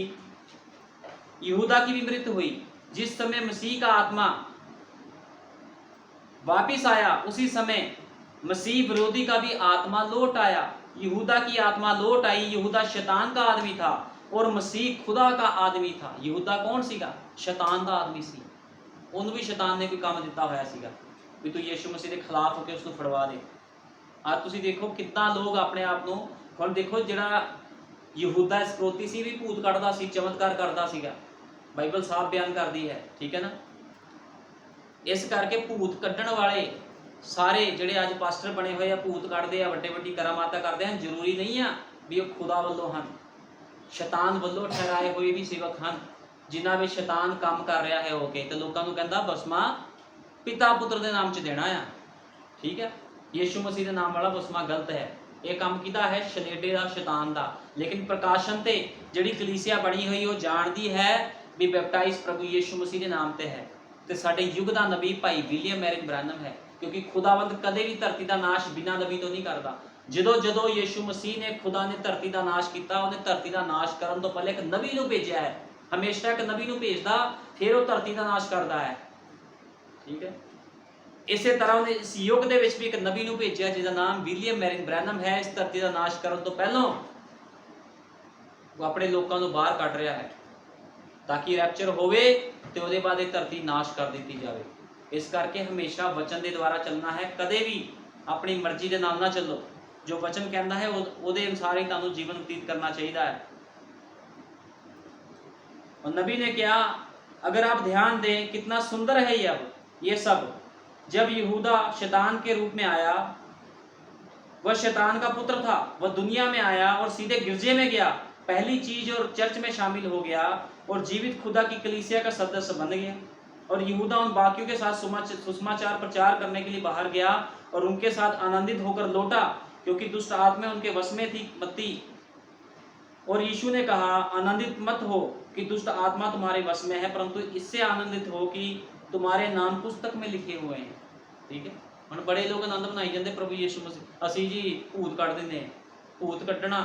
यहूदा की भी मृत्यु हुई। जिस समय मसीह का आत्मा वापिस आया उसी समय मसीह विरोधी का भी आत्मा लौट आया। यहूदा की आत्मा लौट आई। यहूदा शैतान का आदमी था और मसीह खुदा का आदमी था। यहूदा कौन सीगा? शैतान का आदमी सी। उन्होंने भी शैतान ने कोई काम दिता होया सीगा भी तू यीशु मसीह के खिलाफ होकर उसको फड़वा दे। आज तुसीं देखो कितना लोग अपने आप को, हुण देखो जिहड़ा यहूदा इस्करियोती सी भी भूत कढ़दा सी, चमत्कार करदा सीगा। बाइबल साफ बयान करती है। ठीक है ना? इस करके भूत कढ़ण वाले सारे जिहड़े अज पास्टर बने हुए आ, भूत कढ़दे आ, वड्डे वड्डी करामाता करते हैं, जरूरी नहीं आ भी वो खुदा वल्लों हन। शैतान वल्लों ठहराए हुए भी सेवक हैं जिन्हां विच शैतान काम कर रहा है होके ते लोकां नूं कहंदा बसमा पिता पुत्र के नाम च देना आ। ठीक है? यीशु मसीह के नाम वाला बसमा गलत है। ये काम किहदा है? शनेडे का, शैतान का। लेकिन प्रकाशन ते जिहड़ी कलीसिया बनी हुई वो जानती है भी बैपटाइज प्रभु यीशु मसीह के नाम ते है। तो साडे युग का नबी भाई विलियम मैरिज ब्रैनम है, क्योंकि खुदावंद कदे भी धरती का नाश बिना नबी तो नहीं करता। जदों जदों यीशु मसीह ने खुदा ने धरती का नाश किया, उन्हें धरती का नाश करने तो पहले एक नबी नूं भेजा है। हमेशा एक नबी नूं भेजदा फिर वो धरती का नाश करता है। ठीक है? इस तरह उन्हें इस युग के भी एक नबी नूं भेजा जिसका नाम विलियम मैरिज ब्रैनम है। इस धरती का नाश करने तो पहलों वो अपने लोगों को बाहर कढ़ रहा है ताकि रैप्चर होवे ते उहदे बाद ये धरती नाश कर दी जाए। इस करके हमेशा वचन के द्वारा चलना है। कदे भी अपनी मर्जी के नाल ना चलो। जो वचन कहता है उहदे अनुसार ही तुहानूं जीवन व्यतीत करना चाहिए है। और नबी ने क्या, अगर आप ध्यान दें कितना सुंदर है ये सब। जब यहूदा शैतान के रूप में आया, वह शैतान का पुत्र था, वह दुनिया में आया और सीधे गिरजे में गया, पहली चीज और चर्च में शामिल हो गया और जीवित खुदा की कलीसिया का सदस्य बन गया। और यहूदा उन बाकियों के साथ सुसमाचार प्रचार करने के लिए बाहर गया और उनके साथ आनंदित होकर लौटा, क्योंकि दुष्ट आत्मा उनके वश में थी। और यीशु ने कहा, आनंदित मत हो कि दुष्ट आत्मा तुम्हारे वश में है, परंतु इससे आनंदित हो कि तुम्हारे नाम पुस्तक में लिखे हुए हैं। ठीक है? हम बड़े लोग आनंद मनाई जाते प्रभु यीशु मसीह असी जी भूत कढ़ देंगे। भूत कढ़ना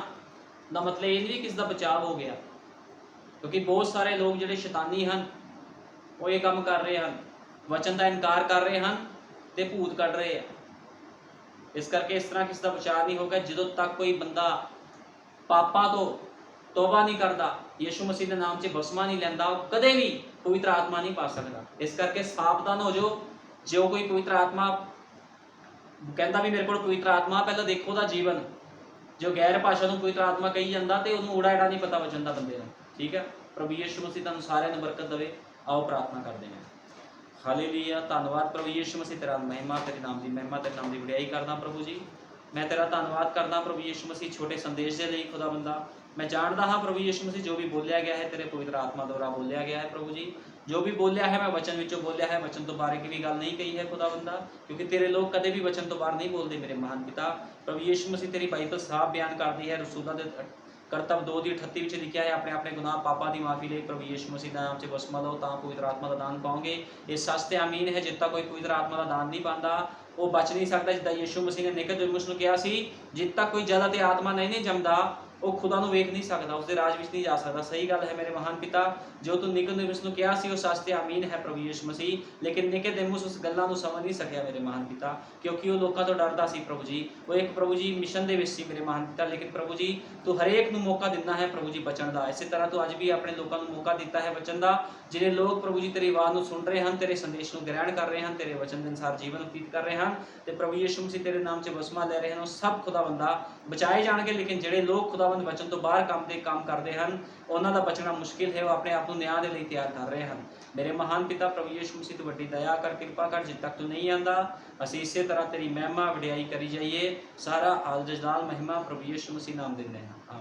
का मतलब ये नहीं किसी का बचाव हो गया, क्योंकि बहुत सारे लोग जिहड़े शैतानी हैं वो ये काम कर रहे हैं, वचन का इनकार कर रहे हैं तो भूत कढ़ रहे हैं। इस करके इस तरह किसी का बचाव नहीं होगा जो तक कोई बंदा पापा तो तौबा नहीं करता, यीशु मसीह के नाम से बसमा नहीं लैंदा, कदे भी पवित्र आत्मा नहीं पा सकता। इस करके सावधान हो जाओ। जो कोई पवित्र आत्मा कहता भी मेरे को पवित्र आत्मा, पहले देखो दा जीवन। जो गैर भाषा को पवित्र आत्मा कही जाता तो उन्होंने उड़ा एड़ा नहीं पता वचन का बंदे। ठीक है? प्रभु यीशु मसीह तुहानूं सारिआं नूं बरकत देवे। आओ प्रार्थना करते हैं। हालेलुया, धन्यवाद प्रभु यीशु मसीह, तेरा महिमा, तेरे नाम की महिमा, तेरे नाम की वडियाई करदा प्रभु जी। मैं तेरा धन्यवाद करदा प्रभु यीशु मसीह छोटे संदेश के लिए खुदा बंदा। मैं जानता हाँ प्रभु यीशु मसीह जो भी बोलिया गया है तेरे पवित्र आत्मा द्वारा बोलिया गया है प्रभु जी। जो भी बोलिया है मैं वचन विचों बोलिया है, वचन तो बारे की भी गल नहीं कही है खुदा बंदा, क्योंकि तेरे लोग कदे भी वचन तो बाहर नहीं बोलते मेरे महान पिता। प्रभु यीशु मसीह तेरी बाइबल साफ बयान करती है, रसूलों के ਕਰਤੱਵ 2 ਦੀ 38 ਵਿੱਚ ਲਿਖਿਆ ਹੈ, ਆਪਣੇ ਆਪਣੇ ਗੁਨਾਹ ਪਾਪਾਂ ਦੀ ਮਾਫੀ ਲਈ ਪ੍ਰਭੂ ਯਿਸੂ ਮਸੀਹ ਦੇ ਨਾਮ 'ਚ ਬਸਮਾ ਲਓ ਤਾਂ ਪਵਿੱਤਰ ਆਤਮਾ ਦਾ ਦਾਨ ਪਾਓਗੇ। ਇਹ ਸੱਚ ਤੇ ਆਮੀਨ ਹੈ। ਜਿੱਦਾਂ ਕੋਈ ਪਵਿੱਤਰ ਆਤਮਾ ਦਾ ਦਾਨ ਨਹੀਂ ਪਾਉਂਦਾ ਉਹ ਬਚ ਨਹੀਂ ਸਕਦਾ। ਜਿੱਦਾਂ ਯਿਸੂ ਮਸੀਹ ਨੇ ਨਿਕੋਦੇਮੁਸ ਨੂੰ ਕਿਹਾ ਸੀ, ਜਿੱਦ ਤੱਕ ਕੋਈ ਜਲ ਅਤੇ ਆਤਮਾ ਨਹੀਂ ਜੰਮਦਾ ਉਹ ਖੁਦਾ ਨੂੰ ਵੇਖ ਨਹੀਂ ਸਕਦਾ, ਉਸਦੇ ਰਾਜ ਵਿੱਚ ਨਹੀਂ ਜਾ ਸਕਦਾ। ਸਹੀ ਗੱਲ ਹੈ ਮੇਰੇ ਮਹਾਨ ਪਿਤਾ, ਜੋ ਤੂੰ ਨਿਕੋਦੇਮੁਸ ਨੂੰ ਕਿਹਾ ਸੀ ਉਹ ਸੱਚ ਤੇ ਆਮੀਨ ਹੈ ਪ੍ਰਭੂ ਯਿਸੂ ਮਸੀਹ, ਲੇਕਿਨ ਨਿਕੋਦੇਮੁਸ ਉਸ ਗੱਲਾਂ ਨੂੰ ਸਮਝ ਨਹੀਂ ਸਕਿਆ ਮੇਰੇ ਮਹਾਨ ਪਿਤਾ, ਕਿਉਂਕਿ ਉਹ ਲੋਕਾਂ ਤੋਂ ਡਰਦਾ ਸੀ ਪ੍ਰਭੂ ਜੀ। ਉਹ ਇੱਕ ਪ੍ਰਭੂ ਜੀ ਮਿਸ਼ਨ ਦੇ ਵਿੱਚ ਸੀ ਮੇਰੇ ਮਹਾਨ ਪਿਤਾ, ਲੇਕਿਨ ਪ੍ਰਭੂ ਜੀ ਤੂੰ ਹਰੇਕ ਨੂੰ ਮੌਕਾ ਦਿੰਦਾ ਹੈ ਪ੍ਰਭੂ ਜੀ ਬਚਣ ਦਾ। ਇਸੇ ਤਰ੍ਹਾਂ ਤੂੰ ਅੱਜ ਵੀ ਆਪਣੇ ਲੋਕਾਂ ਨੂੰ ਮੌਕਾ ਦਿੱਤਾ ਹੈ ਬਚਣ ਦਾ। ਜਿਹੜੇ ਲੋਕ ਪ੍ਰਭੂ ਜੀ ਤੇਰੀ ਆਵਾਜ਼ ਨੂੰ ਸੁਣ ਰਹੇ ਹਨ, ਤੇਰੇ ਸੰਦੇਸ਼ ਨੂੰ ਗ੍ਰਹਿਣ ਕਰ ਰਹੇ ਹਨ, ਤੇਰੇ ਵਚਨ ਦੇ ਅਨੁਸਾਰ ਜੀਵਨ ਬਤੀਤ ਕਰ ਰਹੇ ਹਨ ਤੇ ਪ੍ਰਭੂ ਯਿਸੂ ਮਸੀਹ ਤੇਰੇ ਨਾਮ 'ਚ ਬਸਮਾ ਲੈ ਰਹੇ ਹਨ, ਉਹ ਸਭ ਖੁਦਾਵੰਦਾ ਬਚਾਏ ਜਾਣਗੇ। ਲੇਕਿਨ ਜਿਹੜੇ ਲੋਕ ਖੁਦਾਵੰਦ ਵਚਨ ਤੋਂ ਬਾਹਰ ਕੰਮ ਕਰਦੇ ਹਨ ਉਹਨਾਂ ਦਾ ਬਚਣਾ ਮੁਸ਼ਕਿਲ ਹੈ, ਉਹ ਆਪਣੇ ਆਪ ਨੂੰ ਨਿਆਂ ਦੇ ਲਈ ਤਿਆਰ ਕਰ ਰਹੇ ਹਨ। ਮੇਰੇ ਮਹਾਨ ਪਿਤਾ ਪ੍ਰਭੂ ਯਿਸੂ ਮਸੀਹ ਤੂੰ ਵੱਡੀ ਦਇਆ ਕਰ, ਕਿਰਪਾ ਕਰ, ਜਿੱਦ ਤੱਕ ਤੂੰ ਨਹੀਂ ਆਂਦਾ ਅਸੀਂ ਇਸੇ ਤਰ੍ਹਾਂ ਤੇਰੀ ਮਹਿਮਾ ਵਡਿਆਈ ਕਰੀ ਜਾਈਏ। ਸਾਰਾ ਆਦਰ ਜਲਾਲ ਮਹਿਮਾ ਪ੍ਰਭੂ ਯਿਸੂ ਮਸੀਹ ਨਾਮ ਦਿੰਦੇ ਹਾਂ।